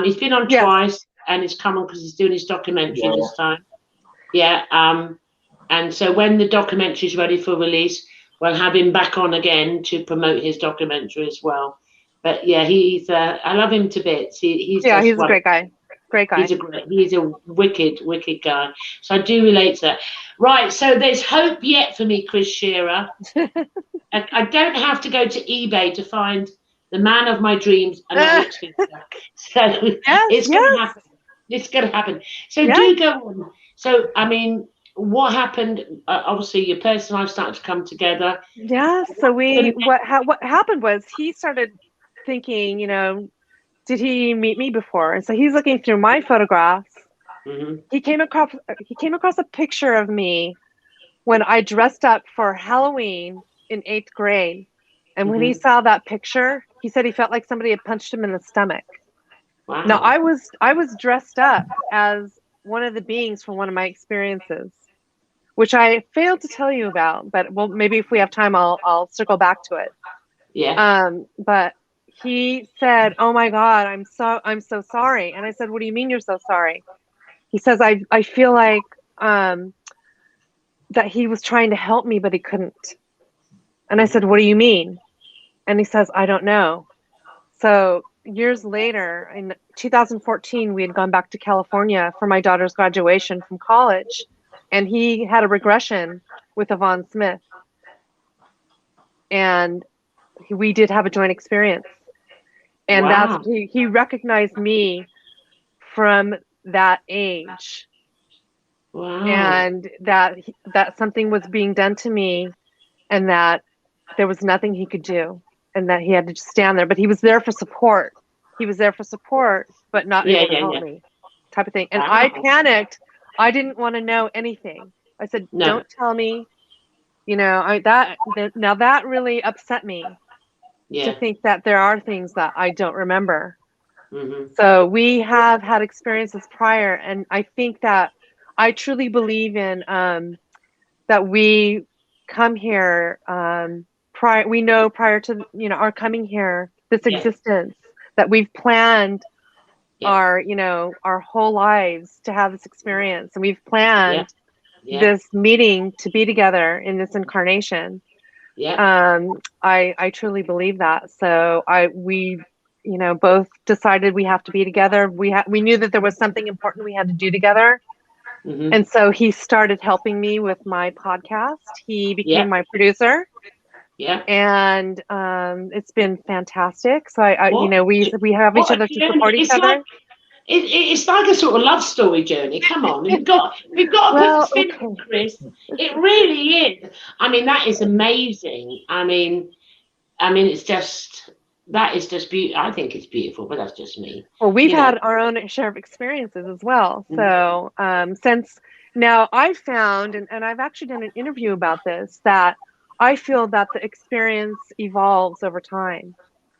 He's been on twice, and he's come on because he's doing his documentary this time. Yeah. And so when the documentary is ready for release, we'll have him back on again to promote his documentary as well. But yeah, I love him to bits. He's a great guy. Great guy. He's a wicked guy. So I do relate to that. Right. So there's hope yet for me, Chris Shearer. I don't have to go to eBay to find the man of my dreams and Eric Spitzer. So it's going to happen. It's going to happen. So do go on. So, I mean, what happened? Obviously, your personal life started to come together. Yeah. So what happened was he started thinking, you know, did he meet me before? And so he's looking through my photographs. He came across a picture of me when I dressed up for Halloween in 8th grade. And when he saw that picture, he said he felt like somebody had punched him in the stomach. Wow. Now I was dressed up as one of the beings from one of my experiences, which I failed to tell you about, but well, maybe if we have time, I'll circle back to it. Yeah. But he said, oh my God, I'm so sorry. And I said, what do you mean you're so sorry? He says, I feel like that he was trying to help me, but he couldn't. And I said, what do you mean? And he says, I don't know. So years later, in 2014, we had gone back to California for my daughter's graduation from college. And he had a regression with Yvonne Smith. And we did have a joint experience. And that's he recognized me from that age. Wow. And that something was being done to me, and that there was nothing he could do, and that he had to just stand there. But he was there for support. But not able to help me, type of thing. And I panicked. I didn't want to know anything. I said, don't tell me. You know, now that really upset me to Yeah. think that there are things that I don't remember. Mm-hmm. So we have had experiences prior, and I think that I truly believe in that we come here prior. We know prior to our coming here, this Yeah. existence, that we've planned Yeah. our whole lives to have this experience, and we've Yeah. planned Yeah. this meeting to be together in this incarnation. Yeah. I truly believe that. So we both decided we have to be together. We knew that there was something important we had to do together. Mm-hmm. And so he started helping me with my podcast. He Yeah. became my producer, Yeah. and it's been fantastic. So What? we have each What other a to journey. support each It's like other. it's like a sort of love story journey. Come on, we've got to put the Well, spin okay. on it, Chris. It really is. I mean, that is amazing. I mean, it's just that is just beautiful. I think it's beautiful, but that's just me. Well, we've You know. had our own share of experiences as well. Mm. So since now I've found, and I've actually done an interview about this, that I feel that the experience evolves over time.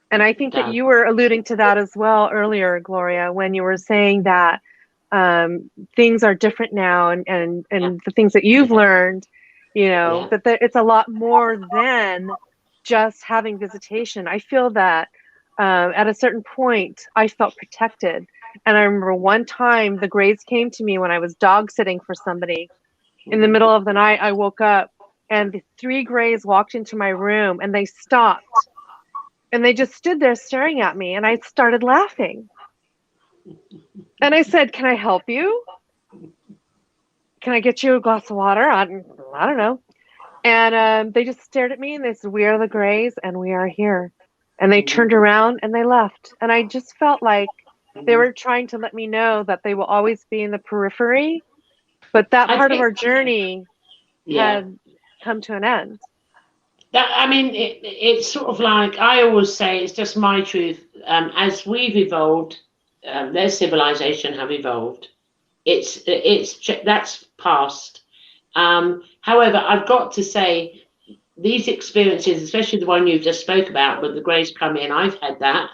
And I think that Done. you were alluding to that as well earlier, Gloria, when you were saying that things are different now, and Yeah. the things that you've Yeah. learned, Yeah. that it's a lot more than just having visitation. I feel that at a certain point, I felt protected. And I remember one time the Greys came to me when I was dog sitting for somebody. In the middle of the night, I woke up and the 3 Greys walked into my room, and they stopped. And they just stood there staring at me, and I started laughing. And I said, "Can I help you? Can I get you a glass of water?" I don't know. And they just stared at me, and they said, "We are the Greys, and we are here." And they turned around and they left. And I just felt like they were trying to let me know that they will always be in the periphery, but that I part of think. our journey Yeah. had come to an end. That I mean, it's sort of like I always say. It's just my truth. As we've evolved, their civilization have evolved. That's past. However, I've got to say these experiences, especially the one you've just spoke about, with the Greys come in, I've had that,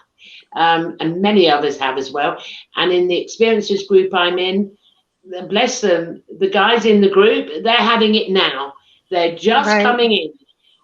and many others have as well. And in the experiences group I'm in, bless them, the guys in the group, they're having it now. They're just Right, coming in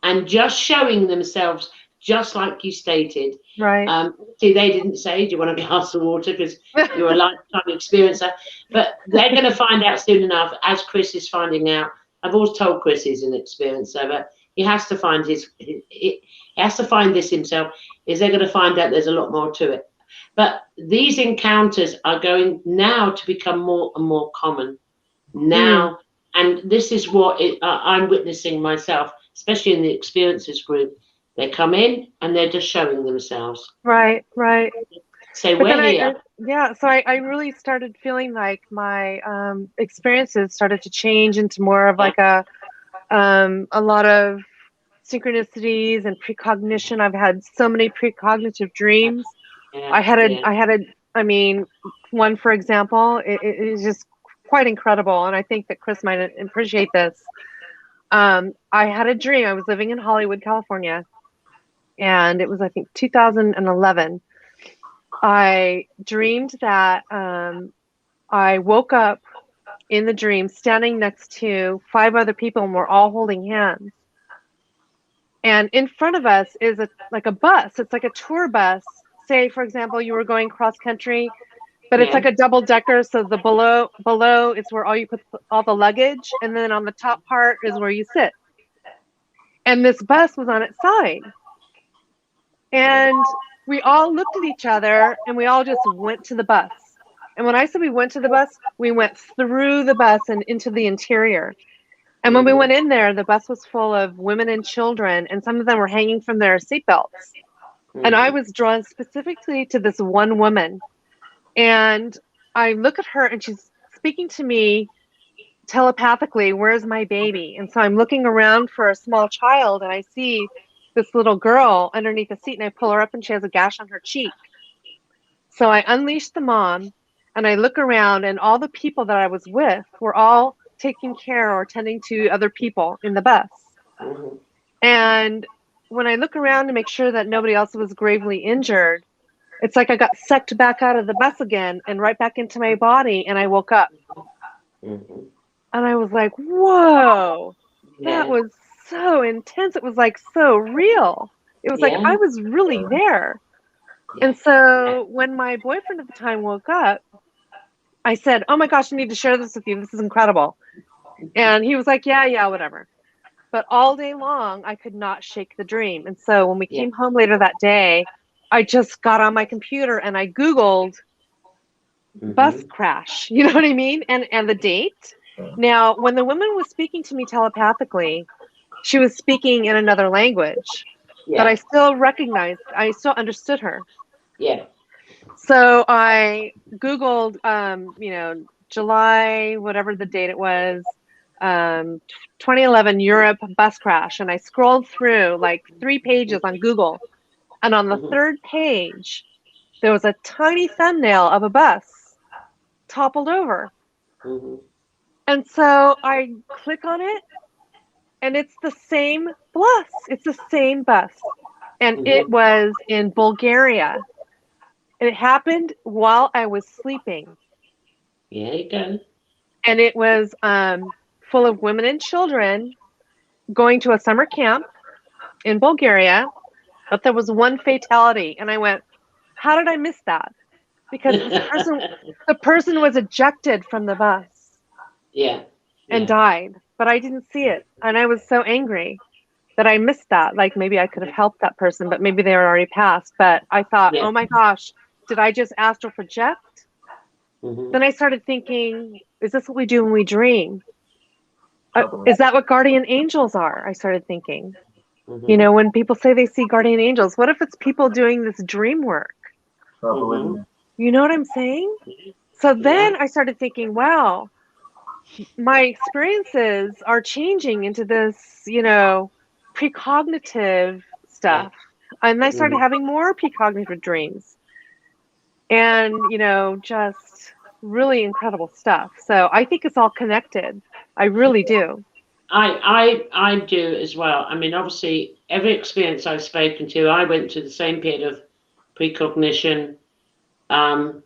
and just showing themselves, just like you stated. right. See, they didn't say, "Do you want a glass of water?" Because you're a lifetime experiencer. But they're going to find out soon enough, as Chris is finding out. I've always told Chris he's an experiencer, but he has to find he has to find this himself. Is they're going to find out there's a lot more to it. But these encounters are going now to become more and more common now, and this is what I'm witnessing myself, especially in the experiences group. They come in and they're just showing themselves. Right, right. Say, But then we're here. yeah, so I really started feeling like my experiences started to change into more of Yeah, like a lot of synchronicities and precognition. I've had so many precognitive dreams. yeah, I had a, I mean, one, for example, it is just quite incredible. And I think that Chris might appreciate this. I had a dream. I was living in Hollywood, California, and it was, I think, 2011. I dreamed that I woke up in the dream standing next to 5 other people, and we're all holding hands. And in front of us is like a bus. It's like a tour bus. Say, for example, you were going cross country, but it's yeah. like a double decker. So the below is where all you put all the luggage, and then on the top part is where you sit. And this bus was on its side. And we all looked at each other, and we all just went to the bus. And when I said we went to the bus, we went through the bus and into the interior. And when we went in there, the bus was full of women and children, and some of them were hanging from their seatbelts. And I was drawn specifically to this one woman. And I look at her, and she's speaking to me telepathically, "Where's my baby?" And so I'm looking around for a small child, and I see this little girl underneath the seat, and I pull her up, and she has a gash on her cheek. So I unleash the mom, and I look around, and all the people that I was with were all taking care or tending to other people in the bus. And when I look around to make sure that nobody else was gravely injured, it's like I got sucked back out of the bus again and right back into my body, and I woke up. And I was like, whoa, that was so intense. It was like so real. It was like I was really there. And so when my boyfriend at the time woke up, I said, oh my gosh, I need to share this with you. This is incredible. And he was like, yeah, whatever. But all day long, I could not shake the dream. And so when we came home later that day, I just got on my computer and I Googled bus crash. You know what I mean? And the date. Now, when the woman was speaking to me telepathically, she was speaking in another language, but I still recognized, I still understood her. Yeah. So I Googled, July, whatever the date it was, 2011 Europe bus crash. And I scrolled through like 3 pages on Google. And on the 3rd page, there was a tiny thumbnail of a bus toppled over. And so I click on it, and it's the same bus. It's the same bus. And it was in Bulgaria. And it happened while I was sleeping. Yeah, you go. And it was full of women and children going to a summer camp in Bulgaria. But there was one fatality. And I went, how did I miss that? Because the person was ejected from the bus. And died. But I didn't see it. And I was so angry that I missed that. Like maybe I could have helped that person, but maybe they were already passed. But I thought, oh my gosh, did I just astral project? Then I started thinking, is this what we do when we dream? Is that what guardian angels are? I started thinking. You know, when people say they see guardian angels, what if it's people doing this dream work? You know what I'm saying? So then I started thinking, wow, my experiences are changing into this, precognitive stuff. And I started having more precognitive dreams. And, just really incredible stuff. So I think it's all connected. I really do. I do as well. I mean, obviously, every experience I've spoken to, I went to the same period of precognition, and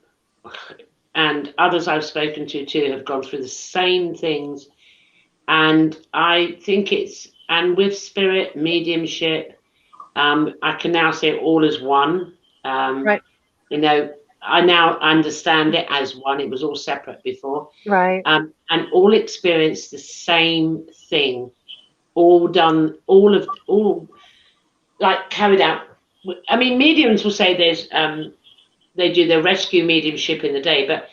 others I've spoken to too have gone through the same things. And I think and with spirit, mediumship, I can now say it all as one. Right. I now understand it as one. It was all separate before. Right. And all experience the same thing, all done, all like carried out. I mean, mediums will say they do their rescue mediumship in the day, but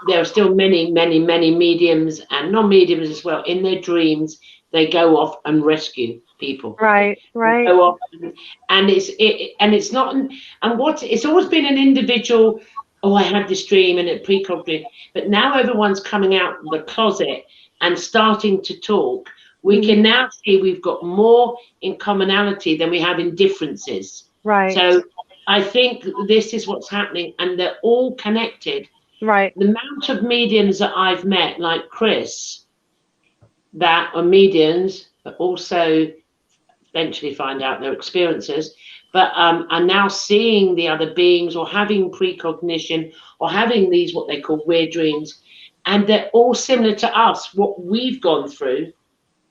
there are still many, many, many mediums and non-mediums as well. In their dreams, they go off and rescue people. Right. They go off and it's not, and it's always been an individual. Oh, I had this dream and it precognitive, but now everyone's coming out of the closet and starting to talk. We can now see we've got more in commonality than we have in differences. Right. So I think this is what's happening, and they're all connected. Right. The amount of mediums that I've met, like Chris, that are mediums, but also eventually find out their experiences, but are now seeing the other beings or having precognition or having these what they call weird dreams, and they're all similar to us, what we've gone through.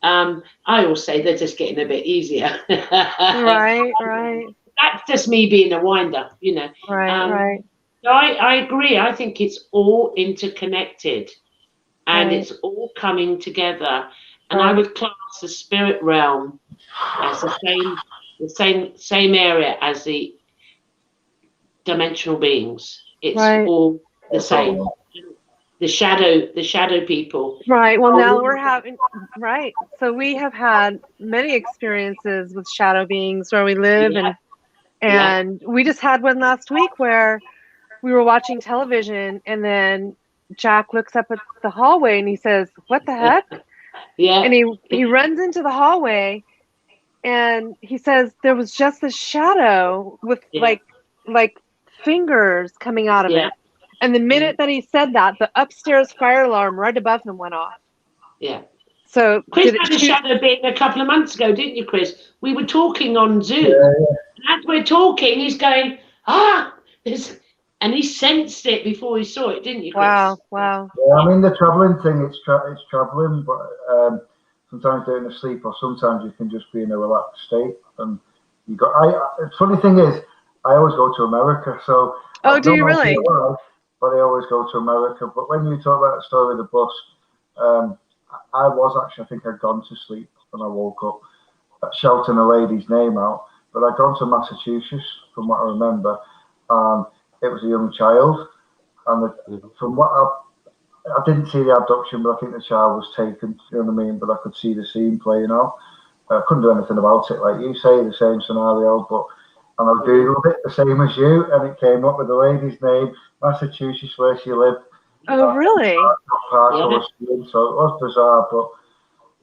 I always say they're just getting a bit easier. Right. That's just me being a winder, Right. So I agree. I think it's all interconnected, and it's all coming together. And I would class the spirit realm as the same area as the dimensional beings. It's all the same. The shadow people. Right. Well, now we're having, so we have had many experiences with shadow beings where we live, and we just had one last week where we were watching television, and then Jack looks up at the hallway and he says, "What the heck?" And he runs into the hallway, and he says there was just a shadow with like fingers coming out of it. And the minute that he said that, the upstairs fire alarm right above him went off. Yeah. So Chris had a shadow being a couple of months ago, didn't you, Chris? We were talking on Zoom. And as we're talking, he's going, and he sensed it before he saw it, didn't you, Chris? Wow, wow. Yeah, I mean, the travelling thing, it's travelling, but sometimes during the sleep, or sometimes you can just be in a relaxed state. And you got, the funny thing is, I always go to America, so. Oh, do you really? Why, but I always go to America. But when you talk about the story of the bus, I was actually, I think I'd gone to sleep when I woke up, shouting a lady's name out. But I'd gone to Massachusetts, from what I remember, and it was a young child. And from what I didn't see the abduction, but I think the child was taken, you know what I mean? But I could see the scene playing out. I couldn't do anything about it, like you say, the same scenario, and I Googled it the same as you, and it came up with the lady's name, Massachusetts, where she lived. Oh, really? So it was bizarre, but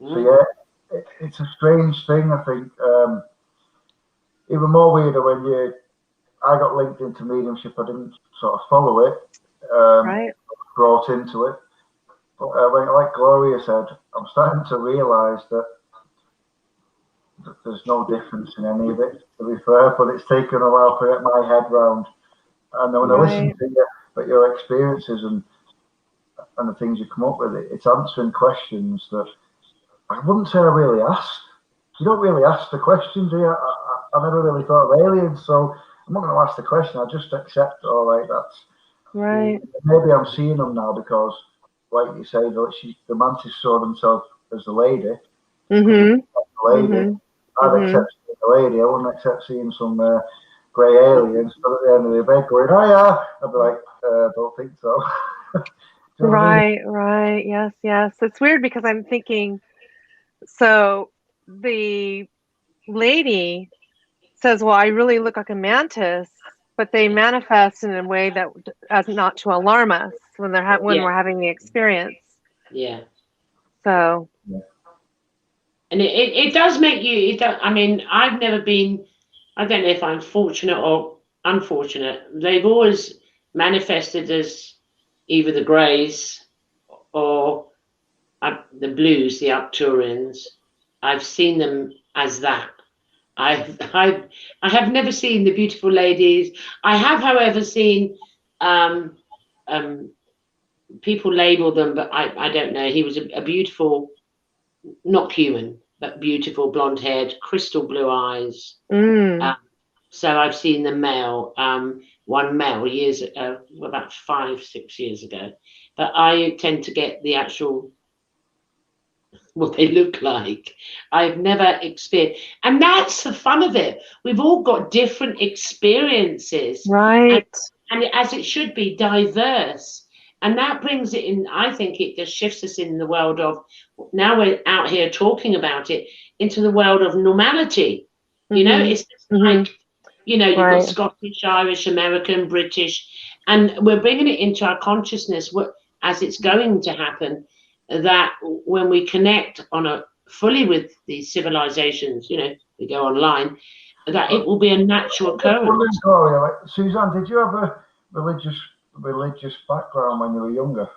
so yeah, it's a strange thing. I think even more weirder when I got linked into mediumship. I didn't sort of follow it, right? Brought into it. But when, like Gloria said, I'm starting to realise that there's no difference in any of it, to be fair, but it's taken a while to get my head round. And when I listen to you, but your experiences and the things you come up with, it's answering questions that I wouldn't say I really asked. You don't really ask the question, do you? I never really thought of aliens, so I'm not going to ask the question. I just accept, all right, that's right. Maybe I'm seeing them now because, like you say, the mantis saw themselves as the lady. Mm-hmm. The lady. I'd accept seeing the lady. I wouldn't accept seeing some grey aliens at the end of the bed going, hiya. I'd be like, don't think so. Right, right. Yes, yes. It's weird because I'm thinking, so the lady says, well, I really look like a mantis, but they manifest in a way that as not to alarm us when we're having the experience. Yeah. So. And it does make you, I mean, I've never been, I don't know if I'm fortunate or unfortunate. They've always manifested as either the Greys or the Blues, the Arcturians. I've seen them as that. I have never seen the beautiful ladies. I have, however, seen people label them, but I don't know. He was a beautiful, not human, but beautiful, blonde-haired, crystal blue eyes. So I've seen the male, one male years ago, about 5-6 years ago. But I tend to get the actual, what they look like. I've never experienced, and that's the fun of it. We've all got different experiences, right? And as it should be, diverse. And that brings it in, I think it just shifts us in the world of, now we're out here talking about it, into the world of normality. You know, it's just like, you know, you've got Scottish, Irish, American, British, and we're bringing it into our consciousness as it's going to happen, that when we connect fully with these civilizations, you know, we go online, that it will be a natural occurrence. Suzanne, did you have a religious background when you were younger,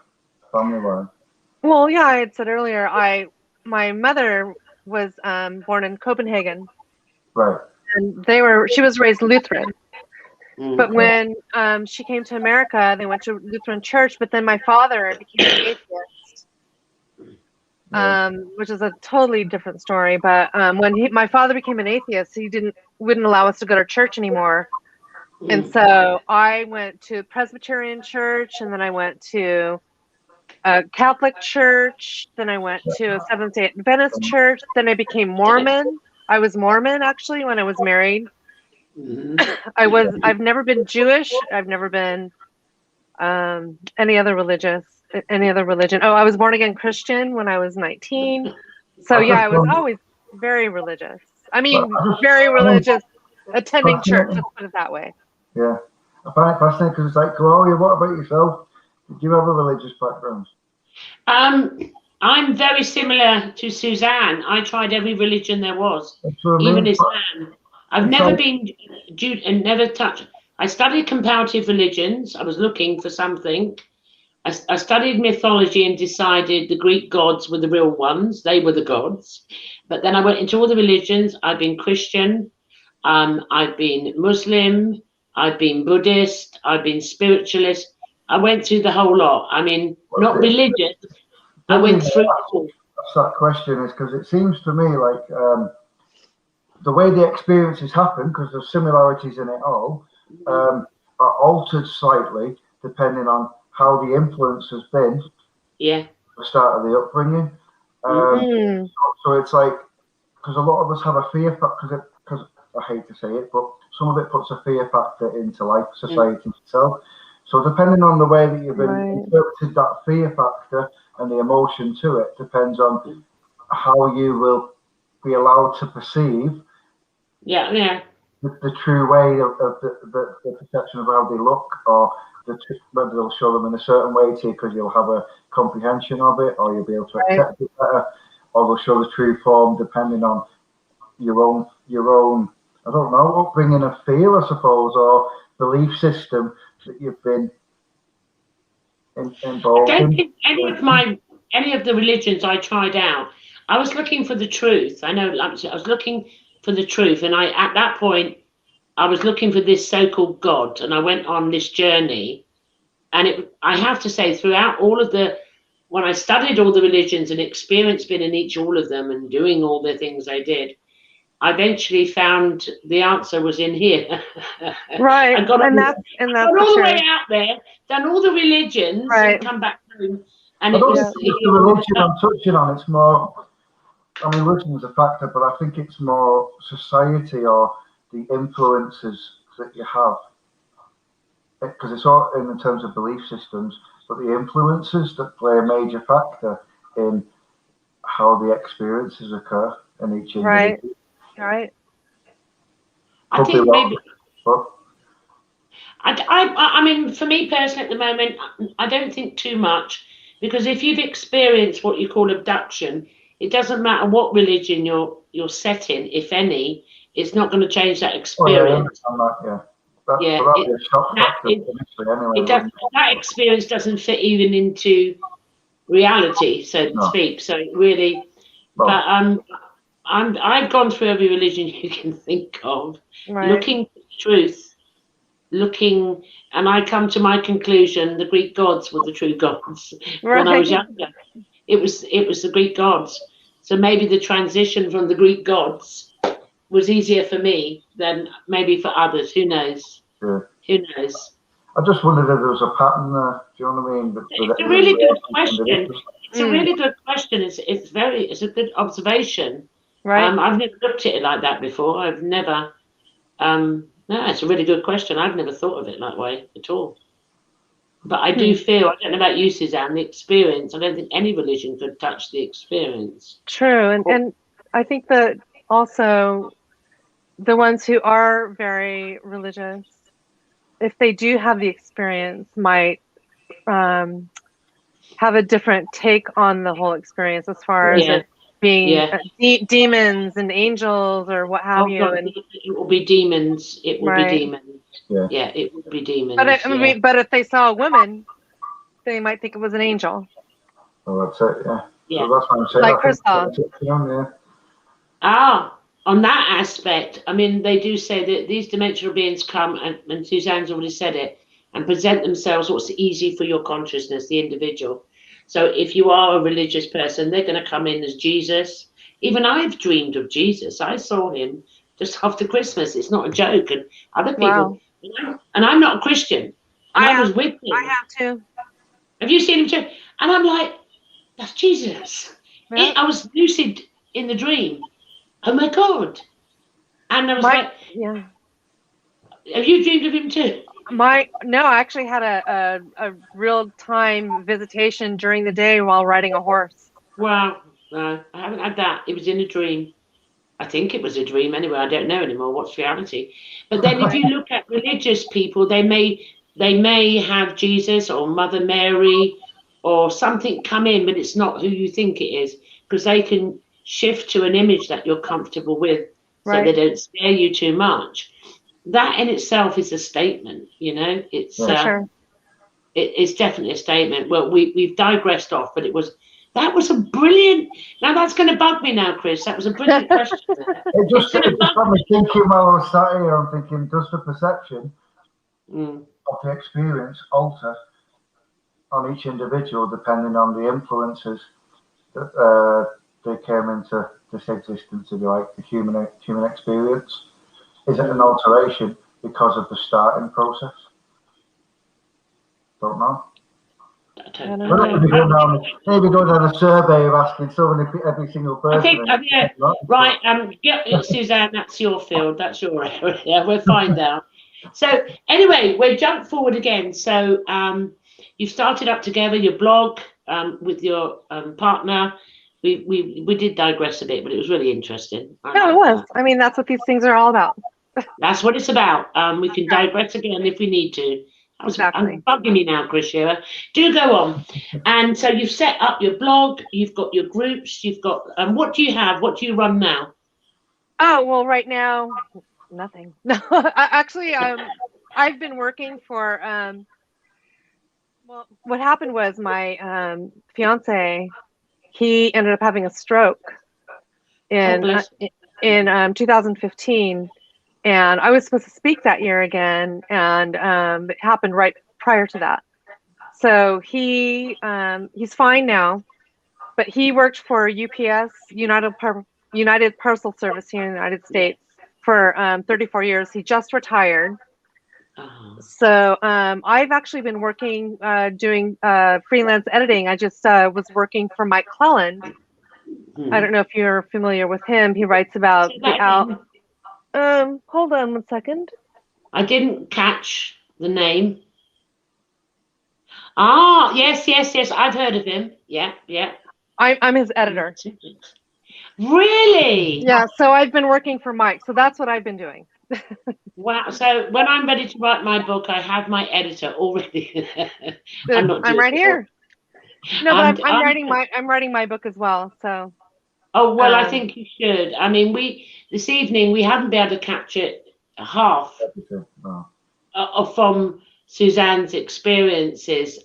family-wise? Well, yeah, I had said earlier, my mother was born in Copenhagen. Right. And she was raised Lutheran. But when she came to America, they went to Lutheran church, but then my father became an atheist, which is a totally different story. But when my father became an atheist, he wouldn't allow us to go to church anymore. And so I went to Presbyterian church, and then I went to a Catholic church, then I went to a Seventh-day Adventist church, then I became Mormon. I was Mormon actually when I was married. I've never been Jewish. I've never been any other religion. Oh, I was born again Christian when I was 19. So yeah, I was always very religious. I mean, very religious, attending church. Let's put it that way. Yeah, I find it fascinating because it's like, Gloria, what about yourself? Did you have a religious background? I'm very similar to Suzanne. I tried every religion there was, even Islam. I've never been Jew and never touched. I studied comparative religions. I was looking for something. I studied mythology and decided the Greek gods were the real ones. They were the gods. But then I went into all the religions. I've been Christian. I've been Muslim. I've been Buddhist. I've been spiritualist. I went through the whole lot. I mean, not religious. I went through it all. That's that question is because it seems to me like the way the experiences happen, because there's similarities in it all, are altered slightly depending on how the influence has been. Yeah. At the start of the upbringing. So it's like, because a lot of us have a fear factor, because I hate to say it, but some of it puts a fear factor into life, society itself. So depending on the way that you've interpreted that fear factor and the emotion to it, depends on how you will be allowed to perceive the true way of the perception of how they look, or whether they'll show them in a certain way to you because you'll have a comprehension of it, or you'll be able to accept it better, or they'll show the true form depending on your own I don't know, upbringing of fear, I suppose, or belief system that you've been involved in. I don't think any of the religions I tried out, I was looking for the truth. I know I was looking for the truth, and at that point I was looking for this so-called God, and I went on this journey. And I have to say, throughout all of when I studied all the religions and experienced being in all of them and doing all the things I did, I eventually found the answer was in here. Right. I got and that's all the way out there, done all the religions, and come back home. And I don't think it's the religion I'm touching on. It's more, I mean, religion is a factor, but I think it's more society or the influences that you have. Because it's all in terms of belief systems, but the influences that play a major factor in how the experiences occur in each individual. Right. I think maybe. I mean, for me personally, at the moment, I don't think too much, because if you've experienced what you call abduction, it doesn't matter what religion you're set in, if any, it's not going to change that experience. That experience doesn't fit even into reality, so to speak. So it really, but I've gone through every religion you can think of, looking for truth, and I come to my conclusion: the Greek gods were the true gods. When I was younger, it was the Greek gods. So maybe the transition from the Greek gods was easier for me than maybe for others. Who knows? Yeah. Who knows? I just wondered if there was a pattern there. Do you know what I mean? It's a really good question. It's a really good question. It's a good observation. Right. I've never looked at it like that before. I've never. No, it's a really good question. I've never thought of it that way at all. But I do feel, I don't know about you, Suzanne, the experience. I don't think any religion could touch the experience. True, and I think that also the ones who are very religious, if they do have the experience, might have a different take on the whole experience as far as it being demons and angels or what have you. God, and it will be demons. It will be demons. Yeah, it will be demons. But if they saw a woman, they might think it was an angel. Oh, that's it. Yeah. So that's what I'm saying. Like Chris saw. On that aspect, I mean, they do say that these dimensional beings come, and Suzanne's already said it, and present themselves what's easy for your consciousness, the individual. So if you are a religious person, they're going to come in as Jesus. Even I've dreamed of Jesus. I saw him just after Christmas. It's not a joke. And other people, and I'm not a Christian. And I was with him. I have too. Have you seen him too? And I'm like, that's Jesus. Yeah. I was lucid in the dream. Oh my God. And I was like, have you dreamed of him too? No, I actually had a real time visitation during the day while riding a horse. Wow. No, I haven't had that. It was in a dream. I think it was a dream anyway. I don't know anymore what's reality. But then if you look at religious people, they may have Jesus or Mother Mary or something come in, but it's not who you think it is, because they can shift to an image that you're comfortable with, so they don't scare you too much. That in itself is a statement, you know. It's it's definitely a statement. Well, we've digressed off, but that was a brilliant. Now that's going to bug me now, Chris. That was a brilliant question. It just got me thinking while I was sat here. I'm thinking, does the perception of the experience alter on each individual depending on the influences that they came into this existence, if you like, the human experience? Is it an alteration because of the starting process? Don't know. Maybe go down a survey of asking every single person. I think, right. Suzanne, that's your field. That's your area. We'll find out. So anyway, we'll jump forward again. So you've started up together your blog with your partner. We did digress a bit, but it was really interesting. No, it was. I mean, that's what these things are all about. That's what it's about. We can digress again if we need to. I'm bugging me now, Chris Shearer. Do go on. And so you've set up your blog, you've got your groups, you've got, what do you have? What do you run now? Oh, well, right now, nothing. No, actually, I've been working for, well, what happened was my fiance, he ended up having a stroke in 2015. And I was supposed to speak that year again, and it happened right prior to that. So he's fine now, but he worked for UPS, United Parcel Service here in the United States for 34 years. He just retired. So I've actually been working, doing freelance editing. I just was working for Mike Clelland. I don't know if you're familiar with him. He writes about the hold on one second. I didn't catch the name. Ah, yes. I've heard of him. Yeah. I'm his editor. Really? Yeah, so I've been working for Mike. So that's what I've been doing. Wow. So when I'm ready to write my book, I have my editor already. I'm right here. No, but I'm writing my book as well. So. Oh, well, I think you should. I mean, this evening, we haven't been able to capture half from Suzanne's experiences.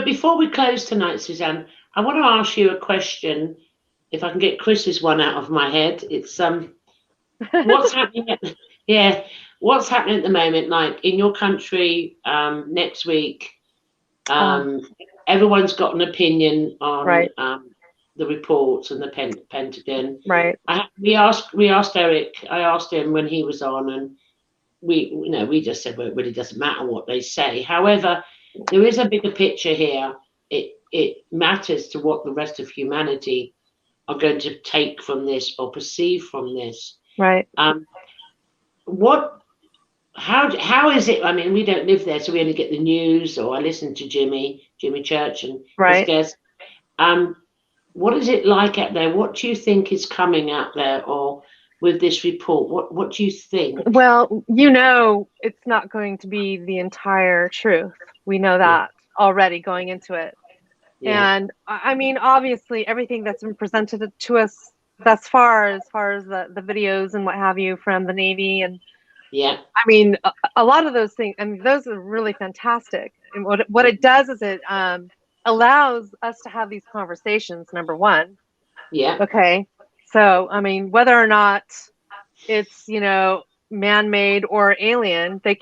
Before we close tonight, Suzanne, I want to ask you a question, if I can get Chris's one out of my head. It's what's happening what's happening at the moment, like in your country next week? Everyone's got an opinion on the reports and the Pentagon. Right. We asked Eric. I asked him when he was on, and we just said, well, it really doesn't matter what they say. However, there is a bigger picture here. It matters to what the rest of humanity are going to take from this or perceive from this. Right. How is it? I mean, we don't live there, so we only get the news, or I listen to Jimmy Church and his guests. What is it like out there? What do you think is coming out there, or with this report? What do you think? Well, it's not going to be the entire truth. We know that already going into it. Yeah. And I mean, obviously, everything that's been presented to us thus far, as the videos and what have you from the Navy, and I mean, a lot of those things, I mean, those are really fantastic. And what it does is it allows us to have these conversations, number one. Yeah. Okay. So, I mean, whether or not it's, man-made or alien, they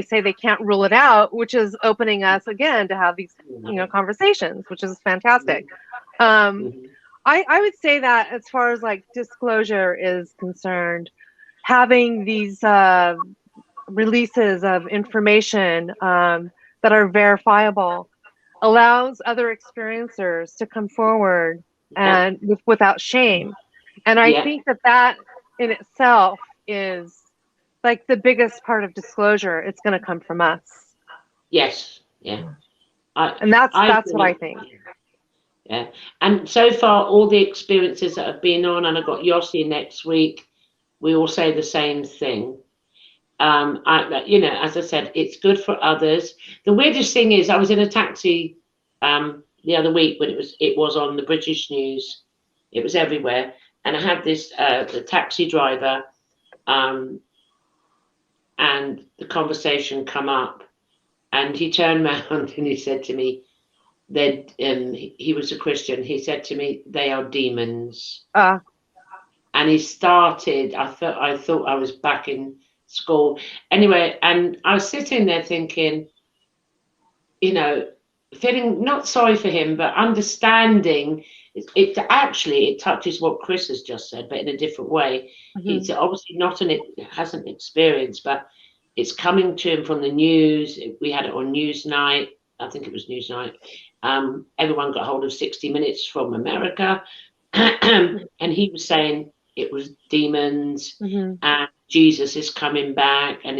say they can't rule it out, which is opening us again to have these, conversations, which is fantastic. I would say that as far as like disclosure is concerned, having these releases of information that are verifiable allows other experiencers to come forward and without shame. And I think that in itself is like the biggest part of disclosure. It's going to come from us. Yes. Yeah. And that's what I think. Yeah. And so far, all the experiences that have been on, and I've got Yossi next week, we all say the same thing. As I said, it's good for others. The weirdest thing is, I was in a taxi the other week when it was on the British news. It was everywhere, and I had this the taxi driver, and the conversation come up, And he turned around and he said to me, that he was a Christian. He said to me, "They are demons." And he started. I thought I was back in school. Anyway, and I was sitting there thinking, you know, feeling not sorry for him, but understanding. It actually it touches what Chris has just said, but in a different way. It's obviously not it hasn't experienced, but it's coming to him from the news. We had it on Newsnight. I think it was Newsnight. Everyone got hold of 60 Minutes from America, and he was saying it was demons, and Jesus is coming back, and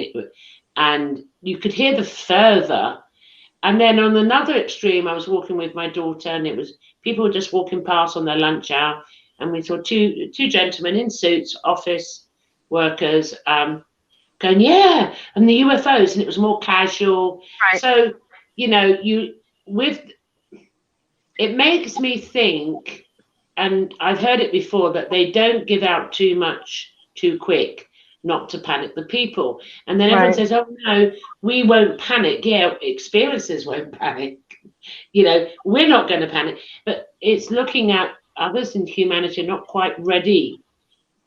you could hear the fervor. And then on another extreme, I was walking with my daughter, and it was people were just walking past on their lunch hour, and we saw two gentlemen in suits, office workers, going, yeah, and the UFOs, and it was more casual. Right. So, it makes me think, and I've heard it before, that they don't give out too much too quick, not to panic the people. And then everyone says, oh no, we won't panic. Yeah, experiences won't panic. We're not going to panic. But it's looking at others in humanity not quite ready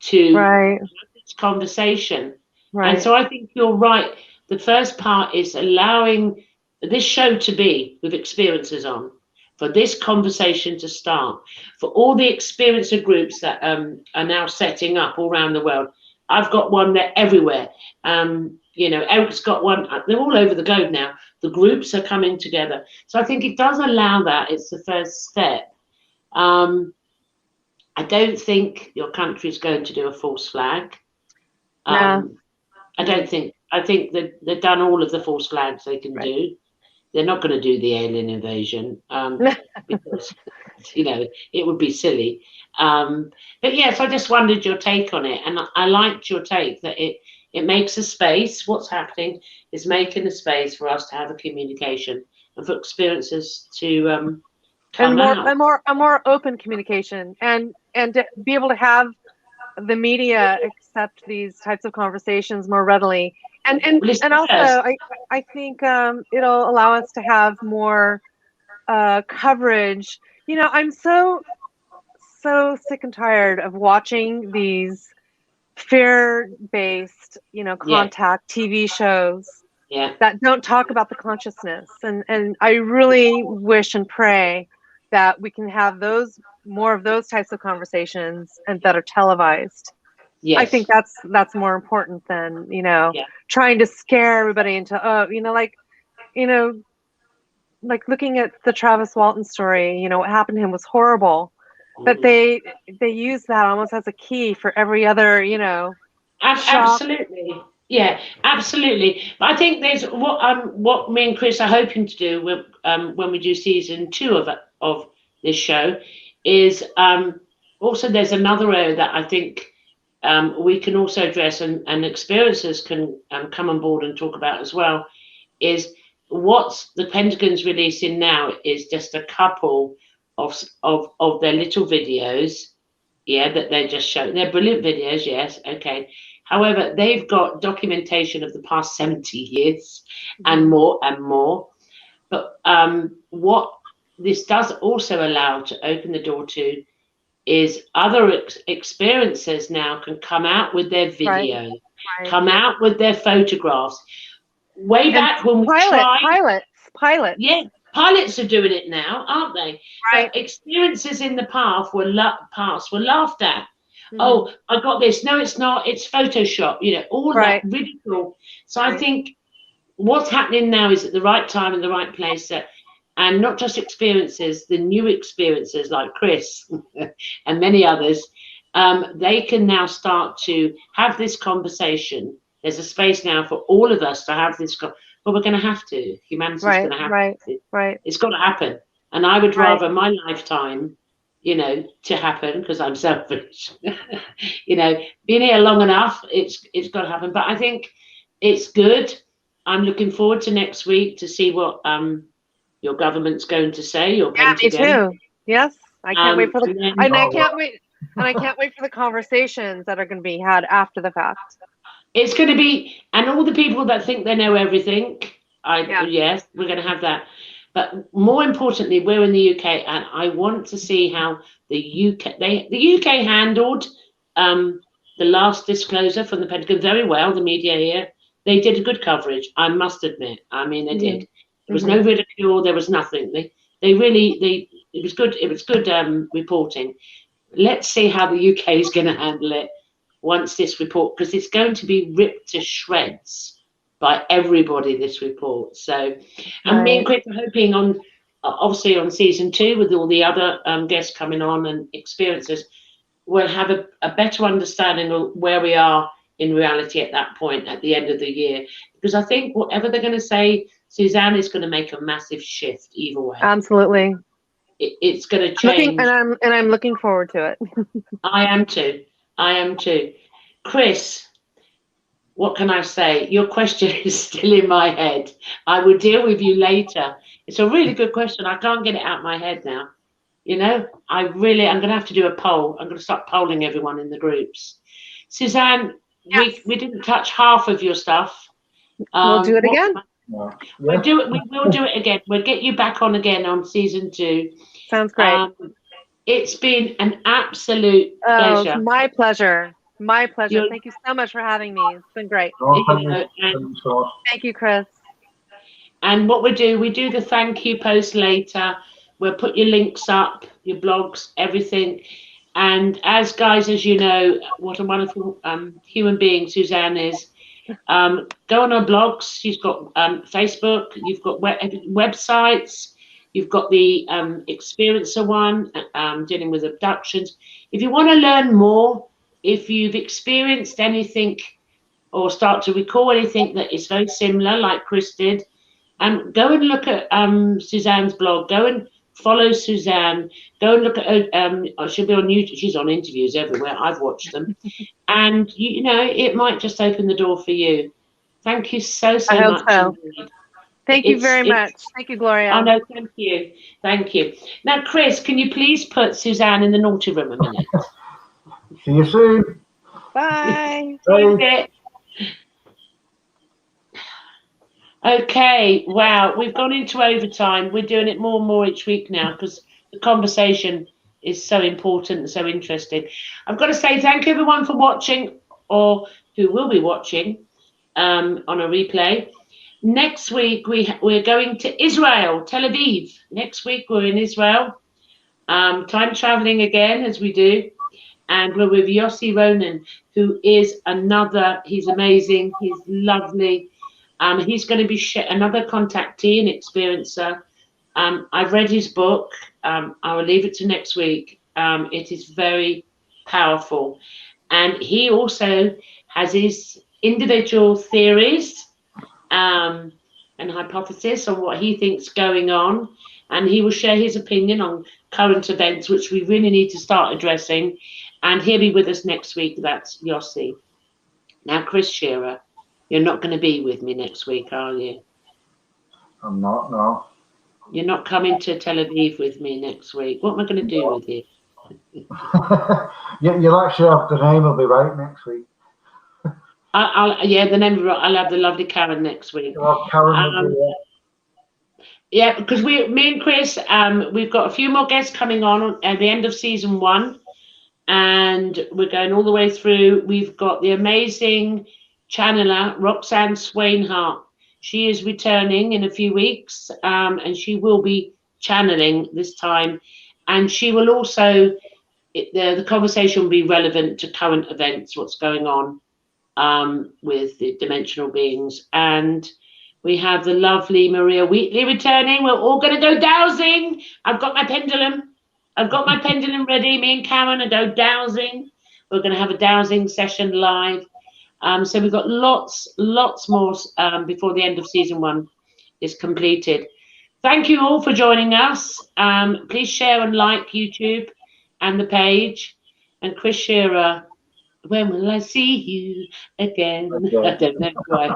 to have this conversation. And so I think you're right. The first part is allowing this show to be with experiences on, for this conversation to start, for all the experiencer groups that are now setting up all around the world. I've got one, they're everywhere. Eric's got one, they're all over the globe now. The groups are coming together. So I think it does allow that. It's the first step. I don't think your country is going to do a false flag. I think that they've done all of the false flags they can do. They're not going to do the alien invasion because, it would be silly. But yes, I just wondered your take on it. And I liked your take that it makes a space. What's happening is making a space for us to have a communication and for experiences to come out. A more open communication and to be able to have the media accept these types of conversations more readily. And also, I think it'll allow us to have more coverage. I'm so sick and tired of watching these fear-based, contact TV shows that don't talk about the consciousness. And I really wish and pray that we can have more of those types of conversations and that are televised. Yes. I think that's more important than, trying to scare everybody into, like looking at the Travis Walton story, what happened to him was horrible. But they use that almost as a key for every other, Absolutely. Yeah, absolutely. But I think there's what me and Chris are hoping to do when we do season 2 of this show is also there's another area that I think we can also address and experiencers can come on board and talk about as well, is what the Pentagon's releasing now is just a couple of their little videos, that they're just showing. They're brilliant videos, yes, okay. However, they've got documentation of the past 70 years and more and more. But what this does also allow to open the door to is other experiences now can come out with their video, come out with their photographs. Way back when we tried... Pilots. Pilots are doing it now, aren't they? Right. But experiences in the past were laughed at. Oh, I got this. No, it's not. It's Photoshop. All that ridicule. So I think what's happening now is at the right time and the right place. And not just experiences, the new experiences like Chris and many others, they can now start to have this conversation. There's a space now for all of us to have this. But we're going to have to. Humanity's going to have to. Right. It's got to happen. And I would rather my lifetime, to happen because I'm selfish. Being here long enough, it's got to happen. But I think it's good. I'm looking forward to next week to see what your government's going to say. Your Pentagon. Me too. Yes, I can't wait for I can't wait for the conversations that are going to be had after the fact. It's going to be, and all the people that think they know everything, Yes, we're going to have that. But more importantly, we're in the UK, and I want to see how the UK handled the last disclosure from the Pentagon very well. The media here, they did a good coverage, I must admit. I mean, they did. There was no ridicule. There was nothing. It was good. It was good reporting. Let's see how the UK is going to handle it once this report, because it's going to be ripped to shreds by everybody, this report. So, and me and Chris are hoping on, obviously on season 2, with all the other guests coming on and experiences, we'll have a better understanding of where we are in reality at that point, at the end of the year. Because I think whatever they're going to say, Suzanne is going to make a massive shift either way. Absolutely. It's going to change. I'm looking forward to it. I am too. Chris, what can I say? Your question is still in my head. I will deal with you later. It's a really good question. I can't get it out of my head now. You know, I'm going to have to do a poll. I'm going to start polling everyone in the groups. Suzanne, yes. we didn't touch half of your stuff. We'll do it again. We will do it again. We'll get you back on again on season 2. Sounds great. It's been an absolute pleasure. My pleasure. My pleasure. Thank you so much for having me. It's been great. Thank you, Chris. And what we do the thank you post later. We'll put your links up, your blogs, everything. And as you know, what a wonderful human being Suzanne is. Go on her blogs. She's got Facebook. You've got websites. You've got the experiencer one, dealing with abductions. If you want to learn more, if you've experienced anything or start to recall anything that is very similar, like Chris did, go and look at Suzanne's blog. Go and follow Suzanne. Go and look at her. She'll be on YouTube. She's on interviews everywhere. I've watched them. And, you know, it might just open the door for you. Thank you so much. So. Thank you very much. Thank you, Gloria. Oh, no, thank you. Thank you. Now, Chris, can you please put Suzanne in the naughty room a minute? See you soon. Bye. Bye. Okay, wow, we've gone into overtime. We're doing it more and more each week now because the conversation is so important and so interesting. I've got to say thank you everyone for watching, or who will be watching on a replay. Next week, we're going to Israel, Tel Aviv. Next week, we're in Israel. Time traveling again, as we do. And we're with Yossi Ronan, who is he's amazing, he's lovely. He's going to be another contactee and experiencer. I've read his book. I will leave it to next week. It is very powerful. And he also has his individual theories and hypothesis on what he thinks going on. And he will share his opinion on current events, which we really need to start addressing. And he'll be with us next week. That's Yossi. Now, Chris Shearer, you're not going to be with me next week, are you? I'm not, no. You're not coming to Tel Aviv with me next week. What am I going to do with you? You'll actually have the name will be right next week. The name will be right. I'll have the lovely Karen next week. Well, Karen will be there. Yeah, because me and Chris, we've got a few more guests coming on at the end of season 1. And we're going all the way through. We've got the amazing channeler, Roxanne Swainhart. She is returning in a few weeks, and she will be channeling this time. And she will also, the conversation will be relevant to current events, what's going on with the dimensional beings. And we have the lovely Maria Wheatley returning. We're all going to go dowsing. I've got my pendulum. Ready. Me and Karen are go dowsing. We're going to have a dowsing session live. So we've got lots more before the end of season 1 is completed. Thank you all for joining us. Please share and like YouTube and the page. And Chris Shearer, when will I see you again? Okay. I don't know quite.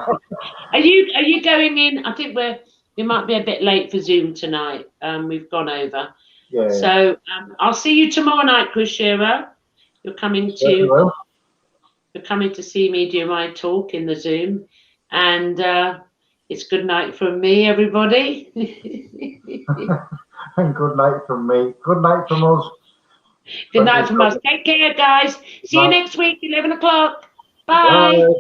Are you going in? I think we might be a bit late for Zoom tonight. We've gone over. Yeah. So I'll see you tomorrow night, Chris Shearer. You're coming to see me do my talk in the Zoom, and It's good night from me, everybody. And good night from me. Good night from us. Good night from us. Take care, guys. See you next week, 11 o'clock. Bye. Bye.